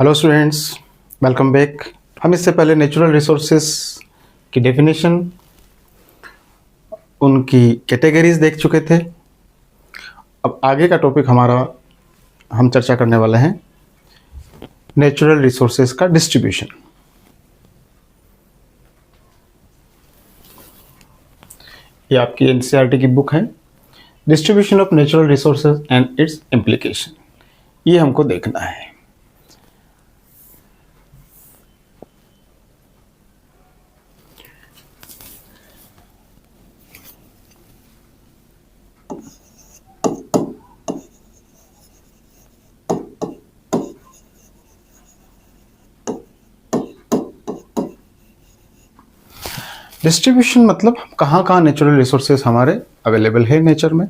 Hello students, welcome back. हम इससे पहले नेचुरल रिसोर्सेस की डेफिनेशन, उनकी कैटेगरीज देख चुके थे। अब आगे का टॉपिक हमारा हम चर्चा करने वाले हैं नेचुरल रिसोर्सेस का डिस्ट्रीब्यूशन। ये आपकी एनसीईआरटी की बुक है, distribution of natural resources and it's implication. ये हमको देखना है। डिस्ट्रीब्यूशन मतलब कहाँ कहाँ नेचुरल रिसोर्सेज हमारे अवेलेबल है नेचर में,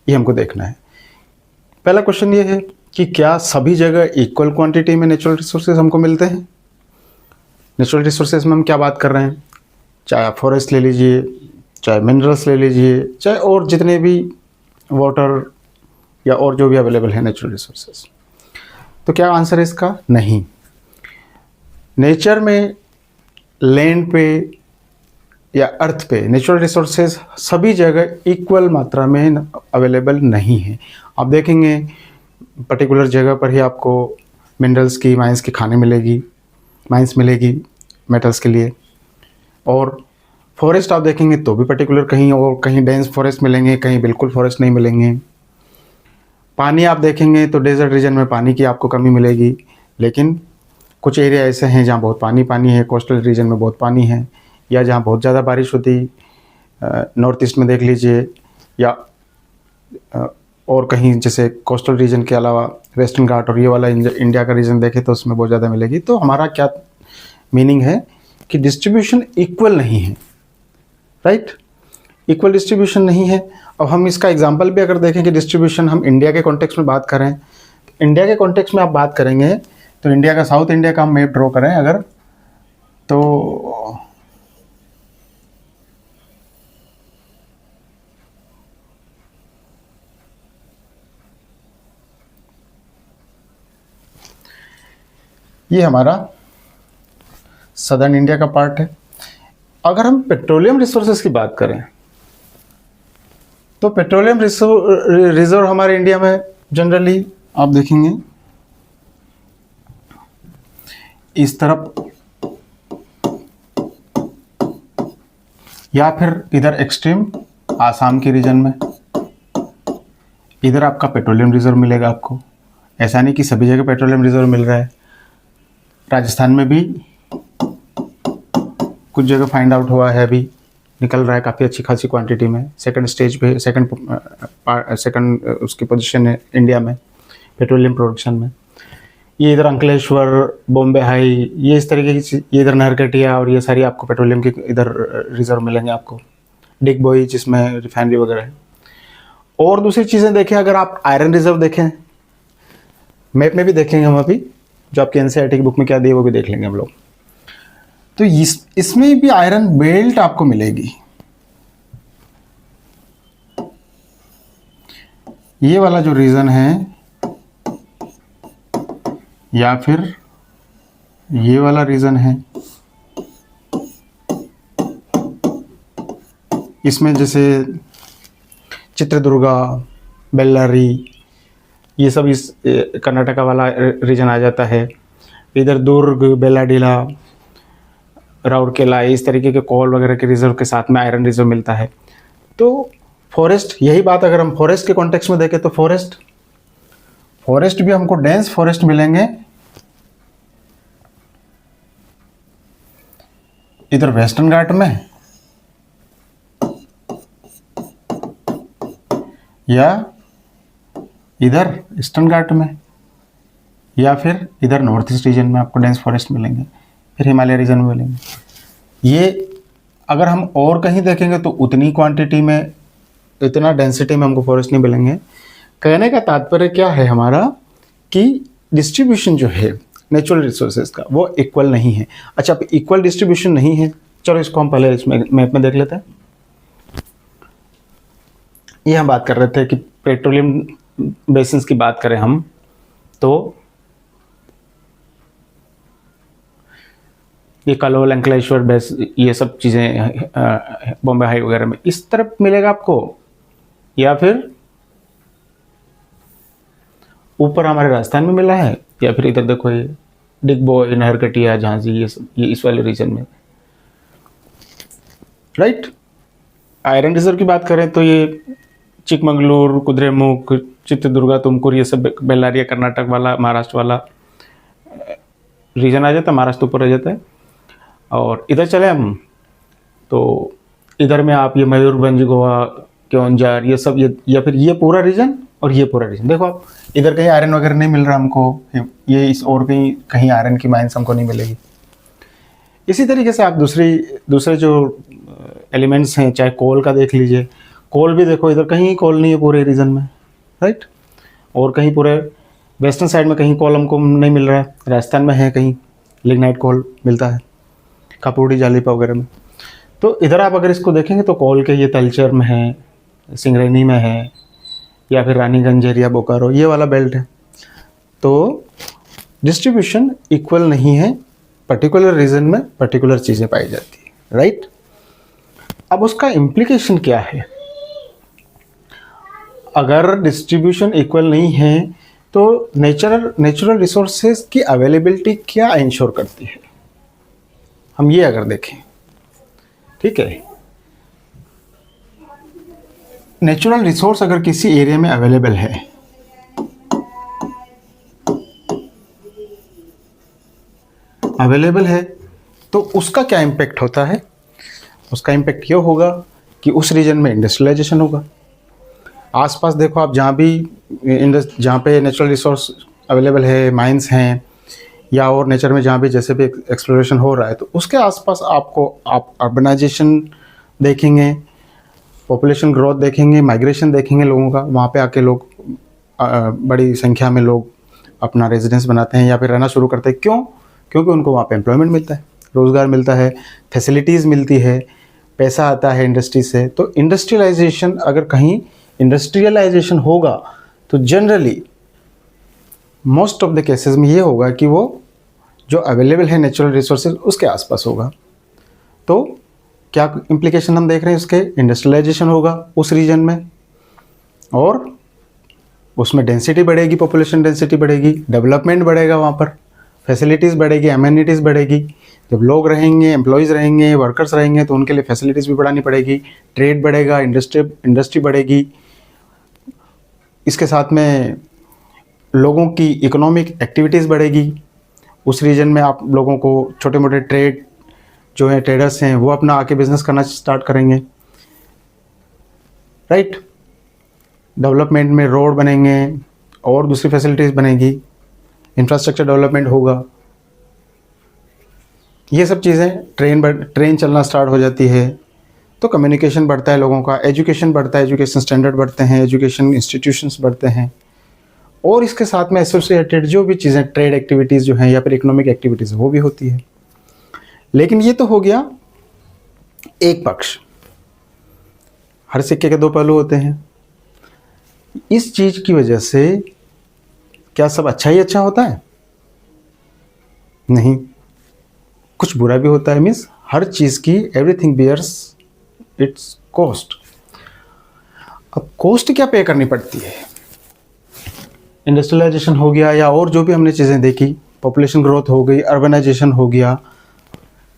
ये हमको देखना है। पहला क्वेश्चन ये है कि क्या सभी जगह इक्वल क्वांटिटी में नेचुरल रिसोर्सेज हमको मिलते हैं। नेचुरल रिसोर्सेज में हम क्या बात कर रहे हैं, चाहे आप फॉरेस्ट ले लीजिए, चाहे मिनरल्स ले लीजिए, चाहे और जितने भी वाटर या और जो भी अवेलेबल है नेचुरल रिसोर्सेज। तो क्या आंसर है इसका? नहीं। नेचर में, लैंड पे या अर्थ पे नेचुरल रिसोर्सेज सभी जगह इक्वल मात्रा में अवेलेबल नहीं है। आप देखेंगे पर्टिकुलर जगह पर ही आपको मिनरल्स की, माइंस की खाने मिलेगी, माइंस मिलेगी मेटल्स के लिए। और फॉरेस्ट आप देखेंगे तो भी पर्टिकुलर कहीं और कहीं डेंस फॉरेस्ट मिलेंगे, कहीं बिल्कुल फॉरेस्ट नहीं मिलेंगे। पानी आप देखेंगे तो डेजर्ट रीजन में पानी की आपको कमी मिलेगी, लेकिन कुछ एरिया ऐसे हैं जहाँ बहुत पानी है, कोस्टल रीजन में बहुत पानी है, या जहाँ बहुत ज़्यादा बारिश होती, नॉर्थ ईस्ट में देख लीजिए, या और कहीं जैसे कोस्टल रीजन के अलावा वेस्टर्न घाट और ये वाला इंडिया का रीजन देखें तो उसमें बहुत ज़्यादा मिलेगी। तो हमारा क्या मीनिंग है कि डिस्ट्रीब्यूशन इक्वल नहीं है, राइट? इक्वल डिस्ट्रीब्यूशन नहीं है। अब हम इसका एग्जांपल भी अगर देखें कि डिस्ट्रीब्यूशन हम इंडिया के कॉन्टेक्स्ट में बात करें, इंडिया के कॉन्टेक्स्ट में आप बात करेंगे तो इंडिया का, साउथ इंडिया का हम मैप ड्रॉ करें अगर, तो ये हमारा सदर्न इंडिया का पार्ट है। अगर हम पेट्रोलियम रिसोर्सेज की बात करें तो पेट्रोलियम रिजर्व हमारे इंडिया में जनरली आप देखेंगे इस तरफ, या फिर इधर एक्सट्रीम आसाम के रीजन में, इधर आपका पेट्रोलियम रिजर्व मिलेगा आपको। ऐसा नहीं कि सभी जगह पेट्रोलियम रिजर्व मिल रहा है। राजस्थान में भी कुछ जगह फाइंड आउट हुआ है, अभी निकल रहा है काफ़ी अच्छी खासी क्वांटिटी में। सेकंड स्टेज पे, सेकंड उसकी पोजीशन है इंडिया में पेट्रोलियम प्रोडक्शन में। ये इधर अंकलेश्वर, बॉम्बे हाई, ये इस तरीके की चीज़, ये इधर नरकटिया और ये सारी आपको पेट्रोलियम की इधर रिजर्व मिलेंगे आपको। डिगबोई जिसमें रिफाइनरी वगैरह है। और दूसरी चीज़ें देखें, अगर आप आयरन रिजर्व देखें, मैप में भी देखेंगे हम, अभी जो आपकी एनसीईआरटी की बुक में क्या दिए वो भी देख लेंगे हम लोग। तो इसमें भी आयरन बेल्ट आपको मिलेगी। ये वाला जो रीजन है या फिर ये वाला रीजन है, इसमें जैसे चित्रदुर्गा, बेल्लारी, ये सब इस कर्नाटका वाला रीजन आ जाता है। इधर दुर्ग, बेलाडीला, राउरकेला, इस तरीके के कोल वगैरह के रिजर्व के साथ में आयरन रिजर्व मिलता है। तो फॉरेस्ट, यही बात अगर हम फॉरेस्ट के कॉन्टेक्स्ट में देखें तो फॉरेस्ट भी हमको डेंस फॉरेस्ट मिलेंगे इधर वेस्टर्न घाट में, या इधर ईस्टर्न घाट में, या फिर इधर नॉर्थ ईस्ट रीजन में आपको डेंस फॉरेस्ट मिलेंगे, फिर हिमालय रीजन में मिलेंगे। ये अगर हम और कहीं देखेंगे तो उतनी क्वांटिटी में, इतना डेंसिटी में हमको फॉरेस्ट नहीं मिलेंगे। कहने का तात्पर्य क्या है हमारा कि डिस्ट्रीब्यूशन जो है नेचुरल रिसोर्सेज का वो इक्वल नहीं है। अच्छा, इक्वल डिस्ट्रीब्यूशन नहीं है, चलो इसको हम पहले इसमें मैप में देख लेते हैं। ये हम बात कर रहे थे कि पेट्रोलियम बेसिन्स की बात करें हम तो ये कलोल, अंकलेश्वर, बेस, ये सब चीज़ें बॉम्बे हाई वगैरह में इस तरफ मिलेगा आपको, या फिर ऊपर हमारे राजस्थान में मिला है, या फिर इधर देखो ये डिगबोई, नहरकटिया, झांसी, ये सब ये इस वाले रीजन में, राइट। आयरन रिजर्व की बात करें तो ये चिकमंगलूर, कुद्रेमुख, चित्रदुर्गा, तुमकुर, ये सब बेल्लारिया, कर्नाटक वाला, महाराष्ट्र वाला रीजन आ जाता है, महाराष्ट्र ऊपर आ जाता है। और इधर चले हम तो इधर में आप ये मयूरभंज, गोवा, क्योंझार, ये सब, ये या फिर ये पूरा रीजन और ये पूरा रीजन। देखो आप इधर कहीं आयरन वगैरह नहीं मिल रहा हमको, ये इस और कहीं कहीं आयरन की माइंस हमको नहीं मिलेगी। इसी तरीके से आप दूसरे जो एलिमेंट्स हैं, चाहे कोल का देख लीजिए, कोल भी देखो इधर कहीं कोल नहीं है पूरे रीजन में, राइट। और कहीं पूरे वेस्टर्न साइड में कहीं कोल हमको नहीं मिल रहा है, राजस्थान में है कहीं लिग्नाइट कोल मिलता है, कापूडी, जालिपा वगैरह में। तो इधर आप अगर इसको देखेंगे तो कोल के ये तलचर में है, सिंगरैनी में है, या फिर रानीगंज एरिया, बोकारो, ये वाला बेल्ट है। तो डिस्ट्रीब्यूशन इक्वल नहीं है, पर्टिकुलर रीजन में पर्टिकुलर चीज़ें पाई जाती है, राइट। अब उसका इम्प्लीकेशन क्या है? अगर डिस्ट्रीब्यूशन इक्वल नहीं है तो नेचुरल रिसोर्सेज की अवेलेबिलिटी क्या इंश्योर करती है, हम ये अगर देखें, ठीक है। नेचुरल रिसोर्स अगर किसी एरिया में अवेलेबल है तो उसका क्या इम्पैक्ट होता है? उसका इम्पैक्ट ये होगा कि उस रीजन में इंडस्ट्रियलाइजेशन होगा। आसपास देखो आप, जहाँ पे नेचुरल रिसोर्स अवेलेबल है, माइंस हैं, या और नेचर में जहाँ भी जैसे भी एक्सप्लोरेशन हो रहा है, तो उसके आसपास आप अर्बनाइजेशन देखेंगे, पॉपुलेशन ग्रोथ देखेंगे, माइग्रेशन देखेंगे लोगों का। वहाँ पे आके लोग बड़ी संख्या में लोग अपना रेजिडेंस बनाते हैं या फिर रहना शुरू करते हैं। क्यों? क्योंकि उनको वहाँ पे एम्प्लॉयमेंट मिलता है, रोज़गार मिलता है, फैसिलिटीज़ मिलती है, पैसा आता है इंडस्ट्री से। तो इंडस्ट्रियलाइजेशन, अगर कहीं इंडस्ट्रियलाइजेशन होगा तो generally most of the cases में ये होगा कि वो जो अवेलेबल है नेचुरल रिसोर्सेज उसके आसपास होगा। तो क्या इम्प्लीकेशन हम देख रहे हैं उसके? इंडस्ट्रियलाइजेशन होगा उस रीजन में, और उसमें डेंसिटी बढ़ेगी, पॉपुलेशन डेंसिटी बढ़ेगी, डेवलपमेंट बढ़ेगा, वहाँ पर फैसिलिटीज़ बढ़ेगी, एमेनिटीज़ बढ़ेगी। जब लोग रहेंगे, एम्प्लॉयज़ रहेंगे, वर्कर्स रहेंगे, तो उनके लिए फैसिलिटीज़ भी बढ़ानी पड़ेगी, ट्रेड बढ़ेगा, इंडस्ट्री बढ़ेगी। इसके साथ में लोगों की इकोनॉमिक एक्टिविटीज़ बढ़ेगी। उस रीजन में आप लोगों को छोटे मोटे ट्रेड जो है, ट्रेडर्स हैं, वो अपना आके बिजनेस करना स्टार्ट करेंगे, राइट। डेवलपमेंट में रोड बनेंगे और दूसरी फैसिलिटीज़ बनेगी, इंफ्रास्ट्रक्चर डेवलपमेंट होगा, ये सब चीज़ें। ट्रेन चलना स्टार्ट हो जाती है तो कम्युनिकेशन बढ़ता है लोगों का, एजुकेशन बढ़ता है, एजुकेशन स्टैंडर्ड बढ़ते हैं, एजुकेशन इंस्टीट्यूशंस बढ़ते हैं, और इसके साथ में एसोसिएटेड जो भी चीज़ें, ट्रेड एक्टिविटीज़ जो हैं या फिर इकोनॉमिक एक्टिविटीज़, वो भी होती है। लेकिन ये तो हो गया एक पक्ष। हर सिक्के के दो पहलू होते हैं। इस चीज़ की वजह से क्या सब अच्छा ही अच्छा होता है? नहीं, कुछ बुरा भी होता है। मीन्स हर चीज़ की, एवरीथिंग बियर्स इट्स कॉस्ट। अब कॉस्ट क्या पे करनी पड़ती है? इंडस्ट्रियलाइजेशन हो गया या और जो भी हमने चीज़ें देखी, पॉपुलेशन ग्रोथ हो गई, अर्बनाइजेशन हो गया।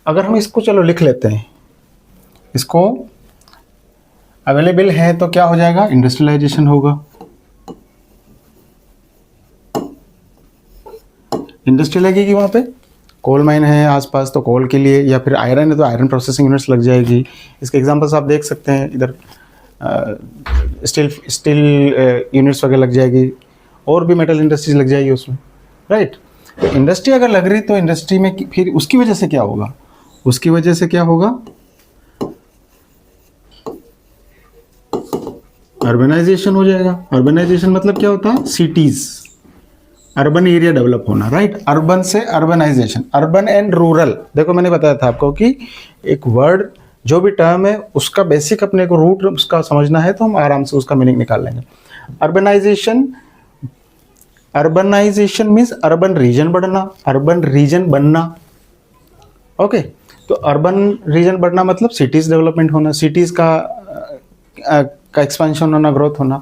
अगर हम इसको चलो लिख लेते हैं, इसको अवेलेबल है तो क्या हो जाएगा? इंडस्ट्रियलाइजेशन होगा। इंडस्ट्री लगेगी वहाँ पे, कोल माइन है आसपास तो कोल के लिए, या फिर आयरन है तो आयरन प्रोसेसिंग यूनिट्स लग जाएगी। इसके एग्जांपल्स आप देख सकते हैं, इधर स्टील यूनिट्स वगैरह लग जाएगी, और भी मेटल इंडस्ट्रीज लग जाएगी उसमें, राइट। तो इंडस्ट्री अगर लग रही तो इंडस्ट्री में फिर उसकी वजह से क्या होगा? उसकी वजह से क्या होगा? अर्बनाइजेशन हो जाएगा। अर्बनाइजेशन मतलब क्या होता है? सिटीज, अर्बन एरिया डेवलप होना, राइट। अर्बन से अर्बनाइजेशन, अर्बन एंड रूरल। देखो मैंने बताया था आपको कि एक वर्ड, जो भी टर्म है उसका बेसिक अपने को रूट उसका समझना है तो हम आराम से उसका मीनिंग निकाल लेंगे। Urbanization, urbanization means urban region बढ़ना, अर्बन रीजन बनना, ओके, तो अर्बन रीजन बढ़ना मतलब सिटीज़ डेवलपमेंट होना, सिटीज़ का एक्सपेंशन होना, ग्रोथ होना।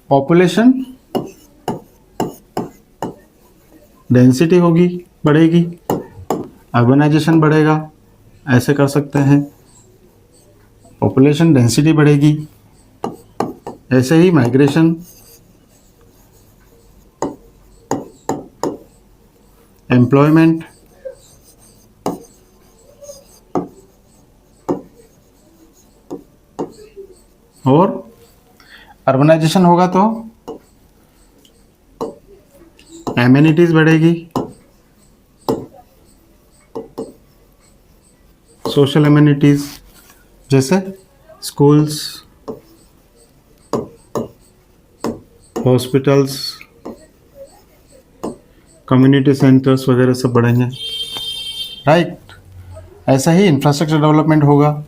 पॉपुलेशन डेंसिटी होगी, बढ़ेगी, अर्बनाइजेशन बढ़ेगा, ऐसे कर सकते हैं। पॉपुलेशन डेंसिटी बढ़ेगी, ऐसे ही माइग्रेशन, एम्प्लॉयमेंट, और अर्बनाइजेशन होगा तो एमिनिटीज बढ़ेगी, सोशल एमिनिटीज जैसे स्कूल्स, हॉस्पिटल्स, कम्युनिटी सेंटर्स वगैरह सब बढ़ेंगे, राइट। ऐसा ही इंफ्रास्ट्रक्चर डेवलपमेंट होगा,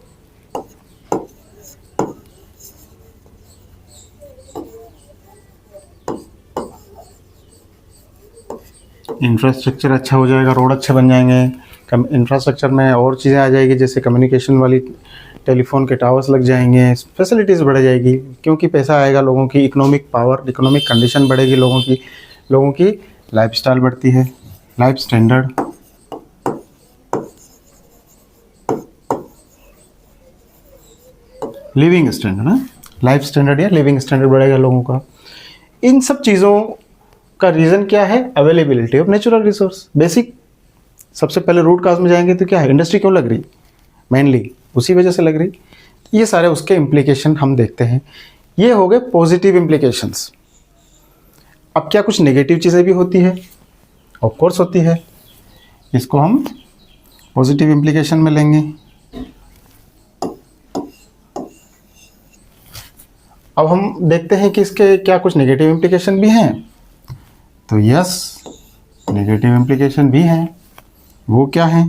इंफ्रास्ट्रक्चर अच्छा हो जाएगा, रोड अच्छे बन जाएंगे, इंफ्रास्ट्रक्चर में और चीज़ें आ जाएगी, जैसे कम्युनिकेशन वाली टेलीफोन के टावर्स लग जाएंगे, फैसिलिटीज़ बढ़ जाएगी, क्योंकि पैसा आएगा, लोगों की इकोनॉमिक पावर, इकोनॉमिक कंडीशन बढ़ेगी, लोगों की लाइफस्टाइल बढ़ती है, लाइफ स्टैंडर्ड, लिविंग स्टैंडर्ड ना, लाइफ स्टैंडर्ड या लिविंग स्टैंडर्ड बढ़ेगा लोगों का। इन सब चीज़ों का रीज़न क्या है? Availability of natural resource. Basic सबसे पहले रूट काज में जाएंगे तो क्या है, इंडस्ट्री क्यों लग रही, मेनली उसी वजह से लग रही। ये सारे उसके इम्प्लीकेशन हम देखते हैं। ये हो गए पॉजिटिव इम्प्लीकेशंस। अब क्या कुछ नेगेटिव चीज़ें भी होती है? ऑफ कोर्स होती है, इसको हम पॉजिटिव इम्प्लीकेशन में लेंगे। अब हम देखते हैं कि इसके क्या कुछ नेगेटिव इम्प्लीकेशन भी हैं। तो यस, नेगेटिव इम्प्लीकेशन भी हैं। वो क्या है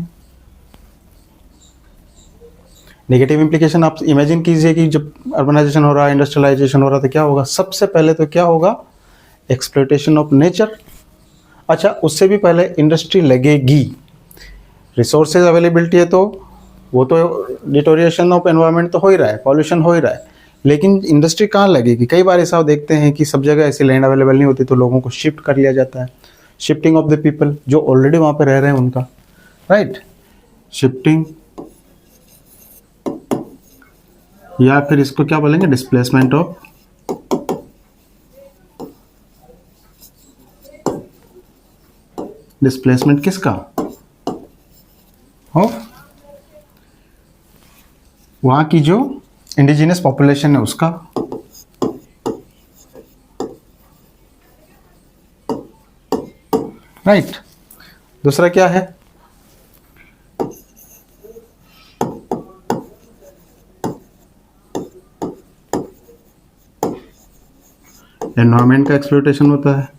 नेगेटिव इम्प्लीकेशन? आप इमेजिन कीजिए कि जब अर्बनाइजेशन हो रहा है, इंडस्ट्रियलाइजेशन हो रहा है, तो क्या होगा? सबसे पहले तो क्या होगा? Exploitation of nature. अच्छा, उससे भी पहले इंडस्ट्री लगेगी, रिसोर्सेज अवेलेबिलिटी है, तो वो तो डिटोरिएशन ऑफ एनवायरनमेंट तो हो ही रहा है, पॉल्यूशन हो ही रहा है, लेकिन इंडस्ट्री कहाँ लगेगी? कई बार ऐसा देखते हैं कि सब जगह ऐसी लैंड अवेलेबल नहीं होती, तो लोगों को शिफ्ट कर लिया जाता है। शिफ्टिंग ऑफ द पीपल, जो ऑलरेडी वहाँ पे रह रहे हैं उनका, राइट, शिफ्टिंग, या फिर इसको क्या बोलेंगे? डिस्प्लेसमेंट ऑफ डिस्प्लेसमेंट किसका? हो वहाँ की जो इंडिजिनस पॉपुलेशन है उसका। राइट। दूसरा क्या है? एनवायरनमेंट का एक्सप्लॉयटेशन होता है।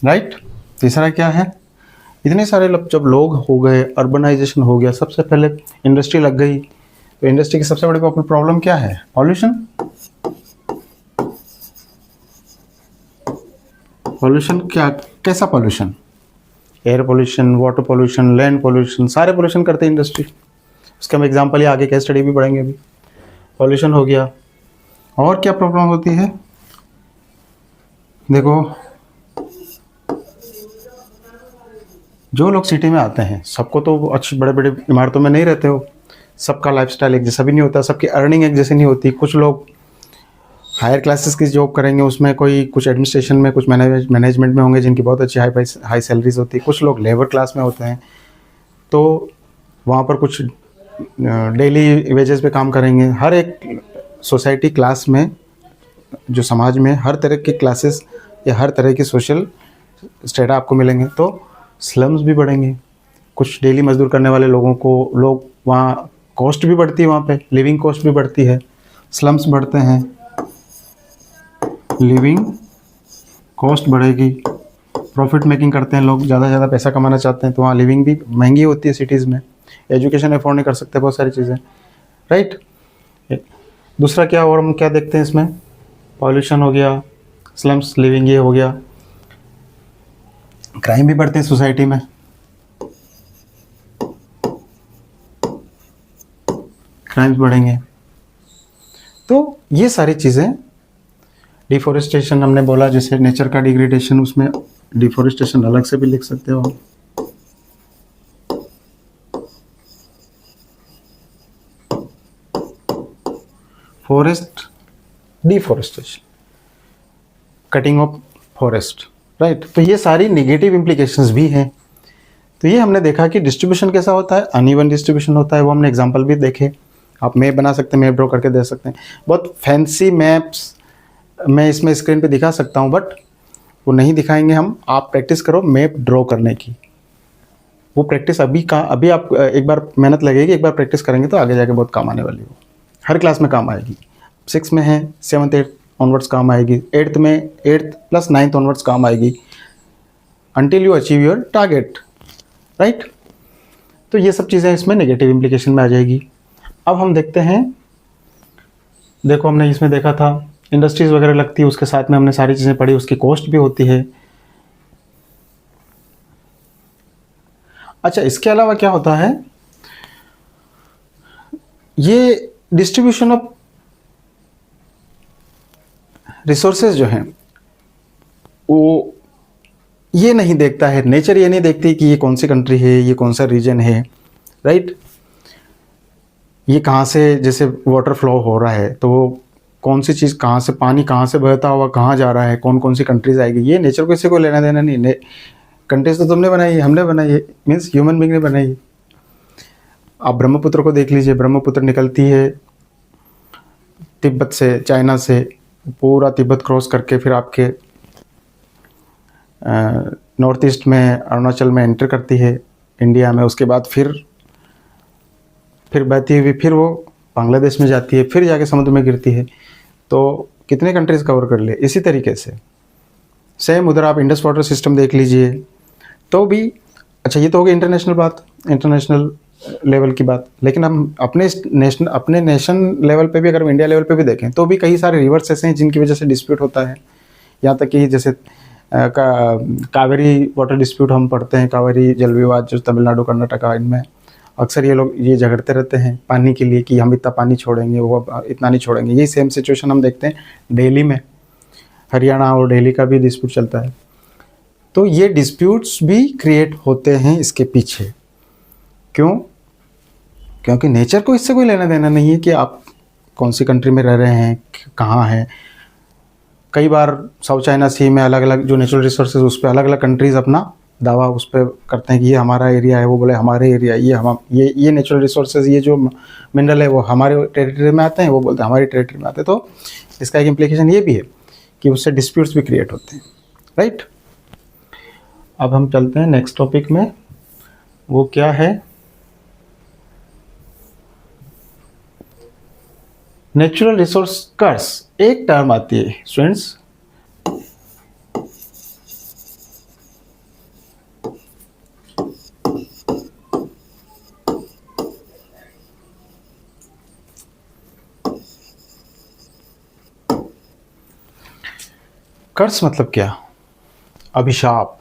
राइट। तीसरा क्या है? इतने सारे जब लोग हो गए, अर्बनाइजेशन हो गया, सबसे पहले इंडस्ट्री लग गई, तो इंडस्ट्री की सबसे बड़ी प्रॉब्लम क्या है? पॉल्यूशन। पॉल्यूशन क्या, कैसा pollution? Air pollution, water pollution, land pollution, सारे पॉल्यूशन करते हैं इंडस्ट्री। उसका हम एग्जांपल आगे केस स्टडी भी पढ़ेंगे। अभी पॉल्यूशन हो गया, और क्या प्रॉब्लम होती है? देखो, जो लोग सिटी में आते हैं, सबको तो अच्छी बड़े बड़े इमारतों में नहीं रहते हो, सबका लाइफस्टाइल एक जैसा भी नहीं होता, सबकी अर्निंग एक जैसी नहीं होती। कुछ लोग हायर क्लासेस की जॉब करेंगे, उसमें कोई कुछ एडमिनिस्ट्रेशन में, कुछ मैनेजमेंट में होंगे जिनकी बहुत अच्छी हाई सैलरीज होती है। कुछ लोग लेबर क्लास में होते हैं, तो वहाँ पर कुछ डेली वेजेस पे काम करेंगे। हर एक सोसाइटी क्लास में, जो समाज में हर तरह के क्लासेस या हर तरह की सोशल स्टेटा आपको मिलेंगे। तो स्लम्स भी बढ़ेंगे, कुछ डेली मजदूर करने वाले लोगों को, लोग वहाँ कॉस्ट भी बढ़ती है, वहाँ पे लिविंग कॉस्ट भी बढ़ती है, स्लम्स बढ़ते हैं, लिविंग कॉस्ट बढ़ेगी, प्रॉफिट मेकिंग करते हैं लोग, ज़्यादा से ज़्यादा पैसा कमाना चाहते हैं, तो वहाँ लिविंग भी महंगी होती है सिटीज़ में, एजुकेशन अफोर्ड नहीं कर सकते, बहुत सारी चीज़ें। राइट। दूसरा क्या, और हम क्या देखते हैं इसमें? पॉल्यूशन हो गया, स्लम्स लिविंग ये हो गया, क्राइम भी बढ़ते हैं सोसाइटी में, क्राइम्स बढ़ेंगे। तो ये सारी चीज़ें, डिफोरेस्टेशन हमने बोला, जैसे नेचर का डिग्रेडेशन, उसमें डिफोरेस्टेशन अलग से भी लिख सकते हो। Forest deforestation, cutting of forest, right. तो ये सारी नेगेटिव इम्प्लीकेशंस भी हैं। तो ये हमने देखा कि डिस्ट्रीब्यूशन कैसा होता है, अनइवन डिस्ट्रीब्यूशन होता है, वो हमने एग्जांपल भी देखे। आप मैप बना सकते हैं, मैप ड्रॉ करके दे सकते हैं। बहुत फैंसी मैप्स मैं इसमें स्क्रीन पे दिखा सकता हूँ, बट वो नहीं दिखाएंगे हम। आप प्रैक्टिस करो मैप ड्रॉ करने की, वो प्रैक्टिस अभी आप एक बार मेहनत लगेगी, एक बार प्रैक्टिस करेंगे तो आगे जाके बहुत काम आने वाली हो। हर क्लास में काम आएगी। 6 में है, 7th 8th ऑनवर्ड्स काम आएगी, 8th में 8th प्लस 9th ऑनवर्ड्स काम आएगी, until you achieve your target, right. तो ये सब चीज़ें इसमें नेगेटिव इम्प्लीकेशन में आ जाएगी। अब हम देखते हैं, देखो हमने इसमें देखा था इंडस्ट्रीज़ वगैरह लगती है, उसके साथ में हमने सारी चीज़ें पढ़ी, उसकी कॉस्ट भी होती है। अच्छा, इसके अलावा क्या होता है, ये डिस्ट्रीब्यूशन ऑफ रिसोर्सेज जो हैं वो ये नहीं देखता है, नेचर ये नहीं देखती कि ये कौन सी कंट्री है, ये कौन सा रीजन है, राइट। ये कहाँ से, जैसे वाटर फ्लो हो रहा है तो वो कौन सी चीज़, कहाँ से पानी, कहाँ से बहता हुआ कहाँ जा रहा है, कौन कौन सी कंट्रीज आएगी, ये नेचर को, किसी को लेना देना नहीं। कंट्रीज तो तुमने बनाई है, हमने बनाई है, मीन्स ह्यूमन बीइंग ने बनाई है। आप ब्रह्मपुत्र को देख लीजिए, ब्रह्मपुत्र निकलती है तिब्बत से, चाइना से, पूरा तिब्बत क्रॉस करके फिर आपके नॉर्थ ईस्ट में अरुणाचल में एंटर करती है इंडिया में, उसके बाद फिर बहती हुई फिर वो बांग्लादेश में जाती है, फिर जाके समुद्र में गिरती है। तो कितने कंट्रीज़ कवर कर ले। इसी तरीके से सेम उधर आप इंडस वाटर सिस्टम देख लीजिए तो भी। अच्छा, ये तो हो गई इंटरनेशनल बात, इंटरनेशनल लेवल की बात। लेकिन हम अपने नेशन लेवल पे भी, अगर हम इंडिया लेवल पे भी देखें तो भी कई सारे रिवर्स ऐसे हैं जिनकी वजह से डिस्प्यूट होता है। यहाँ तक कि जैसे कावेरी वाटर डिस्प्यूट हम पढ़ते हैं, कावेरी जल विवाद जो तमिलनाडु कर्नाटका, इनमें अक्सर ये लोग ये झगड़ते रहते हैं पानी के लिए कि हम इतना पानी छोड़ेंगे, वो इतना नहीं छोड़ेंगे। यही सेम सिचुएशन हम देखते हैं दिल्ली में, हरियाणा और दिल्ली का भी डिस्प्यूट चलता है। तो ये डिस्प्यूट्स भी क्रिएट होते हैं इसके पीछे। क्यों? क्योंकि नेचर को इससे कोई लेना देना नहीं है कि आप कौन सी कंट्री में रह रहे हैं, कहाँ हैं। कई बार साउथ चाइना सी में अलग अलग जो नेचुरल रिसोर्सेज, उस पर अलग अलग कंट्रीज़ अपना दावा उस पर करते हैं कि ये हमारा एरिया है, वो बोले हमारे एरिया, ये नेचुरल रिसोर्सेज, ये जो मिनरल है वो हमारे टेरिटरी में आते हैं, वो बोलते हैं हमारी टेरिटरी में आते हैं। तो इसका एक इम्प्लीकेशन ये भी है कि उससे डिस्प्यूट्स भी क्रिएट होते हैं, राइट। अब हम चलते हैं नेक्स्ट टॉपिक में, वो क्या है, नेचुरल रिसोर्स कर्स। एक टर्म आती है स्टूडेंट्स, कर्स मतलब क्या? अभिशाप।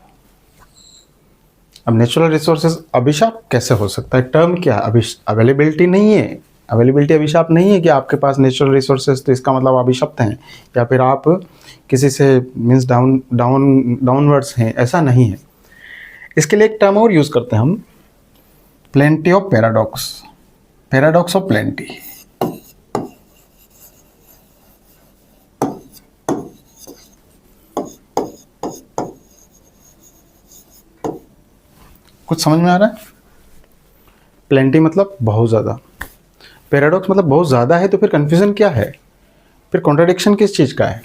अब नेचुरल रिसोर्सेज अभिशाप कैसे हो सकता है? टर्म क्या? अवेलेबिलिटी नहीं है, अवेलेबिलिटी अभिशाप नहीं है कि आपके पास नेचुरल रिसोर्सेज तो इसका मतलब अभिशप्त हैं या फिर आप किसी से मीन्स डाउनवर्ड्स हैं, ऐसा नहीं है। इसके लिए एक टर्म और यूज़ करते हैं हम, plenty of paradox, paradox of plenty. कुछ समझ में आ रहा है? प्लेंटी मतलब बहुत ज़्यादा, पैराडॉक्स मतलब बहुत ज़्यादा है, तो फिर कन्फ्यूज़न क्या है, फिर कॉन्ट्राडिक्शन किस चीज़ का है?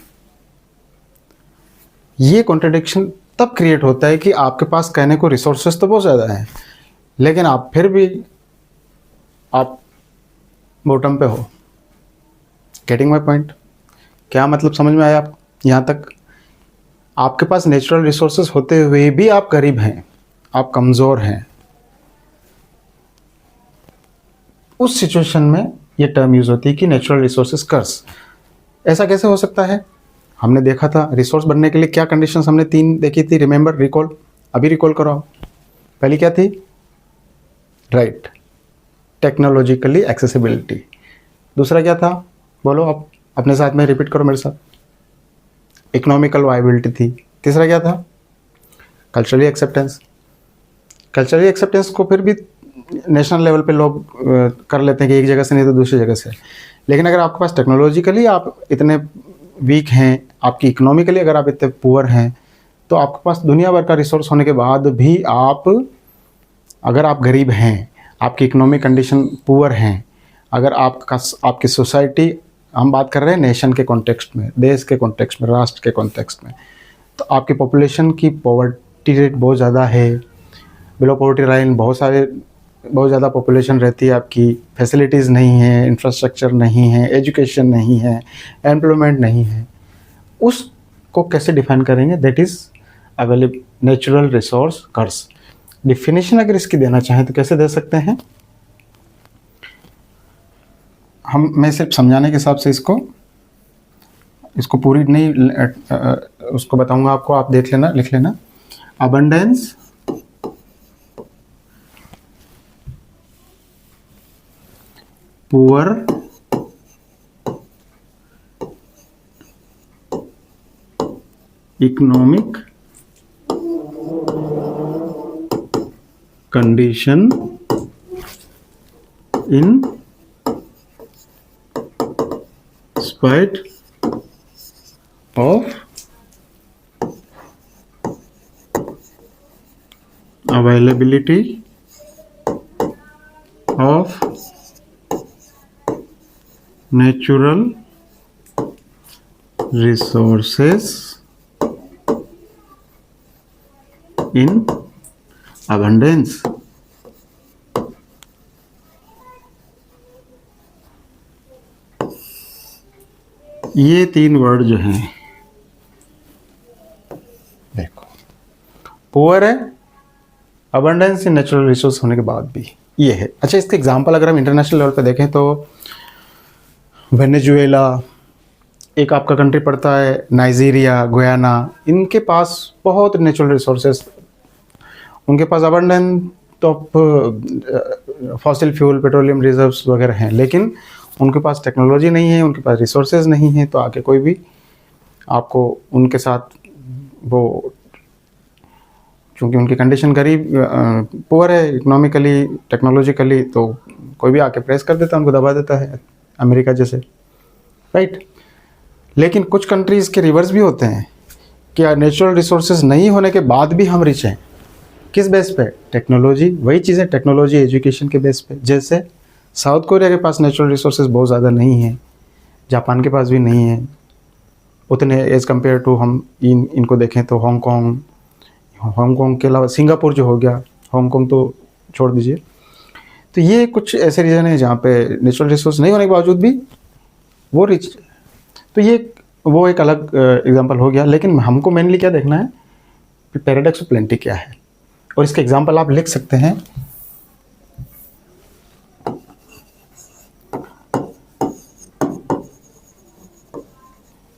ये कॉन्ट्राडिक्शन तब क्रिएट होता है कि आपके पास कहने को रिसोर्सेज तो बहुत ज़्यादा हैं, लेकिन आप फिर भी आप बॉटम पे हो। Getting my point? क्या मतलब समझ में आया आप यहाँ तक? आपके पास नेचुरल रिसोर्सेज होते हुए भी आप गरीब हैं, आप कमज़ोर हैं। उस सिचुएशन में ये टर्म यूज़ होती है कि नेचुरल रिसोर्सेज कर्स। ऐसा कैसे हो सकता है? हमने देखा था रिसोर्स बनने के लिए क्या कंडीशंस हमने 3 देखी थी, रिमेंबर, रिकॉल, अभी रिकॉल करो आप। पहली क्या थी? Right, technologically accessibility. दूसरा क्या था? बोलो आप अपने साथ में रिपीट करो मेरे साथ। इकोनॉमिकल वायबिलिटी थी। तीसरा क्या था? Culturally acceptance. कल्चरली एक्सेप्टेंस को फिर भी नेशनल लेवल पे लोग कर लेते हैं कि एक जगह से नहीं तो दूसरी जगह से, लेकिन अगर आपके पास टेक्नोलॉजिकली आप इतने वीक हैं, आपकी इकोनॉमिकली अगर आप इतने पुअर हैं, तो आपके पास दुनिया भर का रिसोर्स होने के बाद भी अगर आप गरीब हैं, आपकी इकोनॉमिक कंडीशन पुअर हैं, अगर आपकी सोसाइटी, हम बात कर रहे हैं नेशन के कॉन्टेक्स्ट में, देश के कॉन्टेक्स्ट में, राष्ट्र के कॉन्टेक्स्ट में, तो आपकी पॉपुलेशन की पॉवर्टी रेट बहुत ज़्यादा है, बिलो पॉवर्टी लाइन बहुत ज़्यादा पॉपुलेशन रहती है आपकी, फैसिलिटीज़ नहीं है, इंफ्रास्ट्रक्चर नहीं है, एजुकेशन नहीं है, एम्प्लॉयमेंट नहीं है, उसको कैसे डिफाइन करेंगे? That is available natural resource curse. Definition अगर इसकी देना चाहें तो कैसे दे सकते हैं? मैं सिर्फ समझाने के हिसाब से इसको पूरी नहीं उसको बताऊंगा आपको, आप देख लेना, लिख लेना। Abundance poor economic condition in spite of availability of natural resources in abundance। ये 3 वर्ड जो हैं, देखो, पुअर है, अबंडेंस इन नेचुरल रिसोर्स होने के बाद भी ये है। अच्छा, इसके एग्जांपल अगर हम इंटरनेशनल लेवल पे देखें तो वेनेजुएला एक आपका कंट्री पड़ता है, नाइजीरिया, गुयाना, इनके पास बहुत नेचुरल रिसोर्सेस, उनके पास abundance of fossil fuel, petroleum reserves वगैरह हैं, लेकिन उनके पास टेक्नोलॉजी नहीं है, उनके पास रिसोर्सेज नहीं है, तो आगे कोई भी आपको उनके साथ वो, चूँकि उनकी कंडीशन गरीब पुअर है इकोनॉमिकली, टेक्नोलॉजिकली, तो कोई भी आके प्रेस कर देता है, उनको दबा देता है, अमेरिका जैसे, राइट। लेकिन कुछ कंट्रीज़ के रिवर्स भी होते हैं कि नेचुरल रिसोर्सेज नहीं होने के बाद भी हम रिच हैं। किस बेस पे? टेक्नोलॉजी। वही चीज़ें टेक्नोलॉजी, एजुकेशन के बेस पे। जैसे साउथ कोरिया के पास नेचुरल रिसोर्सेज बहुत ज़्यादा नहीं है, जापान के पास भी नहीं है उतने एज़ कम्पेयर टू हम इनको देखें तो हांगकॉन्ग के अलावा सिंगापुर जो हो गया, हांगकॉन्ग तो छोड़ दीजिए। तो ये कुछ ऐसे रीजन है जहाँ पे नेचुरल रिसोर्स नहीं होने के बावजूद भी वो रिच। तो ये वो एक अलग एग्जांपल हो गया, लेकिन हमको मेनली क्या देखना है, पैराडॉक्स ऑफ प्लेंटी क्या है, और इसके एग्जांपल आप लिख सकते हैं।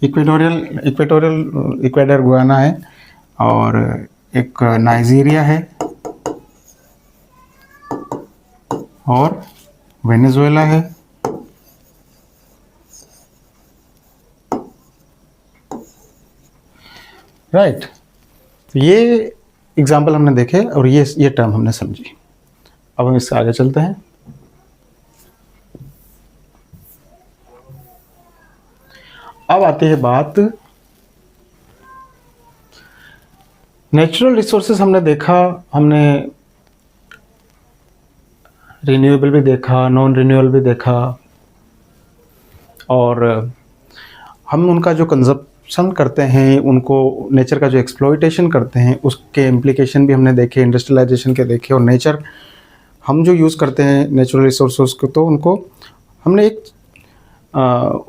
इक्वेडर गुयाना है, और एक नाइजीरिया है, और वेनेजुएला है, राइट। तो ये एग्जाम्पल हमने देखे और ये टर्म हमने समझी। अब हम इससे आगे चलते हैं। अब आती है बात नेचुरल रिसोर्सेज। हमने देखा, हमने रिन्यूएबल भी देखा, नॉन रिन्यूएबल भी देखा, और हम उनका जो कंजप्शन करते हैं, उनको नेचर का जो एक्सप्लॉइटेशन करते हैं, उसके इम्प्लीकेशन भी हमने देखे, इंडस्ट्रियलाइजेशन के देखे। और नेचर हम जो यूज़ करते हैं नेचुरल रिसोर्सेज को, तो उनको हमने एक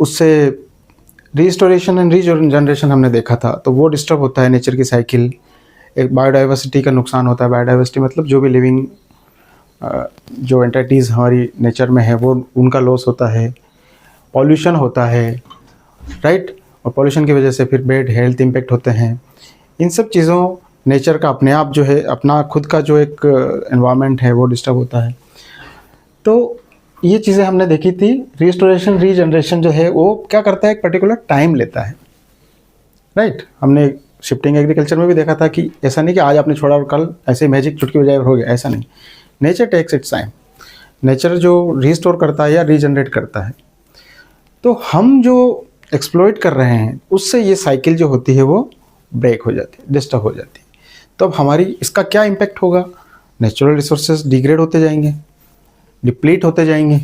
उससे रीस्टोरेशन एंड रीजनरेशन हमने देखा था। तो वो डिस्टर्ब होता है नेचर की साइकिल, एक बायोडाइवर्सिटी का नुकसान होता है। बायोडाइवर्सिटी मतलब जो भी लिविंग जो एंटिटीज़ हमारी नेचर में है वो उनका लॉस होता है, पॉल्यूशन होता है, राइट। और पॉल्यूशन की वजह से फिर बैड हेल्थ इम्पैक्ट होते हैं। इन सब चीज़ों, नेचर का अपने आप जो है, अपना खुद का जो एक एनवायरनमेंट है वो डिस्टर्ब होता है। तो ये चीज़ें हमने देखी थी। रिस्टोरेशन, रीजनरेशन जो है वो क्या करता है, एक पर्टिकुलर टाइम लेता है, राइट। हमने शिफ्टिंग एग्रीकल्चर में भी देखा था कि ऐसा नहीं कि आज आपने छोड़ा और कल ऐसे मैजिक चुटकी बजाए हो गया, ऐसा नहीं। Nature takes its time. Nature जो रिस्टोर करता है या रीजनरेट करता है, तो हम जो एक्सप्लॉइट कर रहे हैं उससे ये साइकिल जो होती है वो ब्रेक हो जाती है, डिस्टर्ब हो जाती है। तो अब हमारी इसका क्या इम्पैक्ट होगा, नेचुरल रिसोर्सेज डिग्रेड होते जाएंगे, डिप्लीट होते जाएंगे।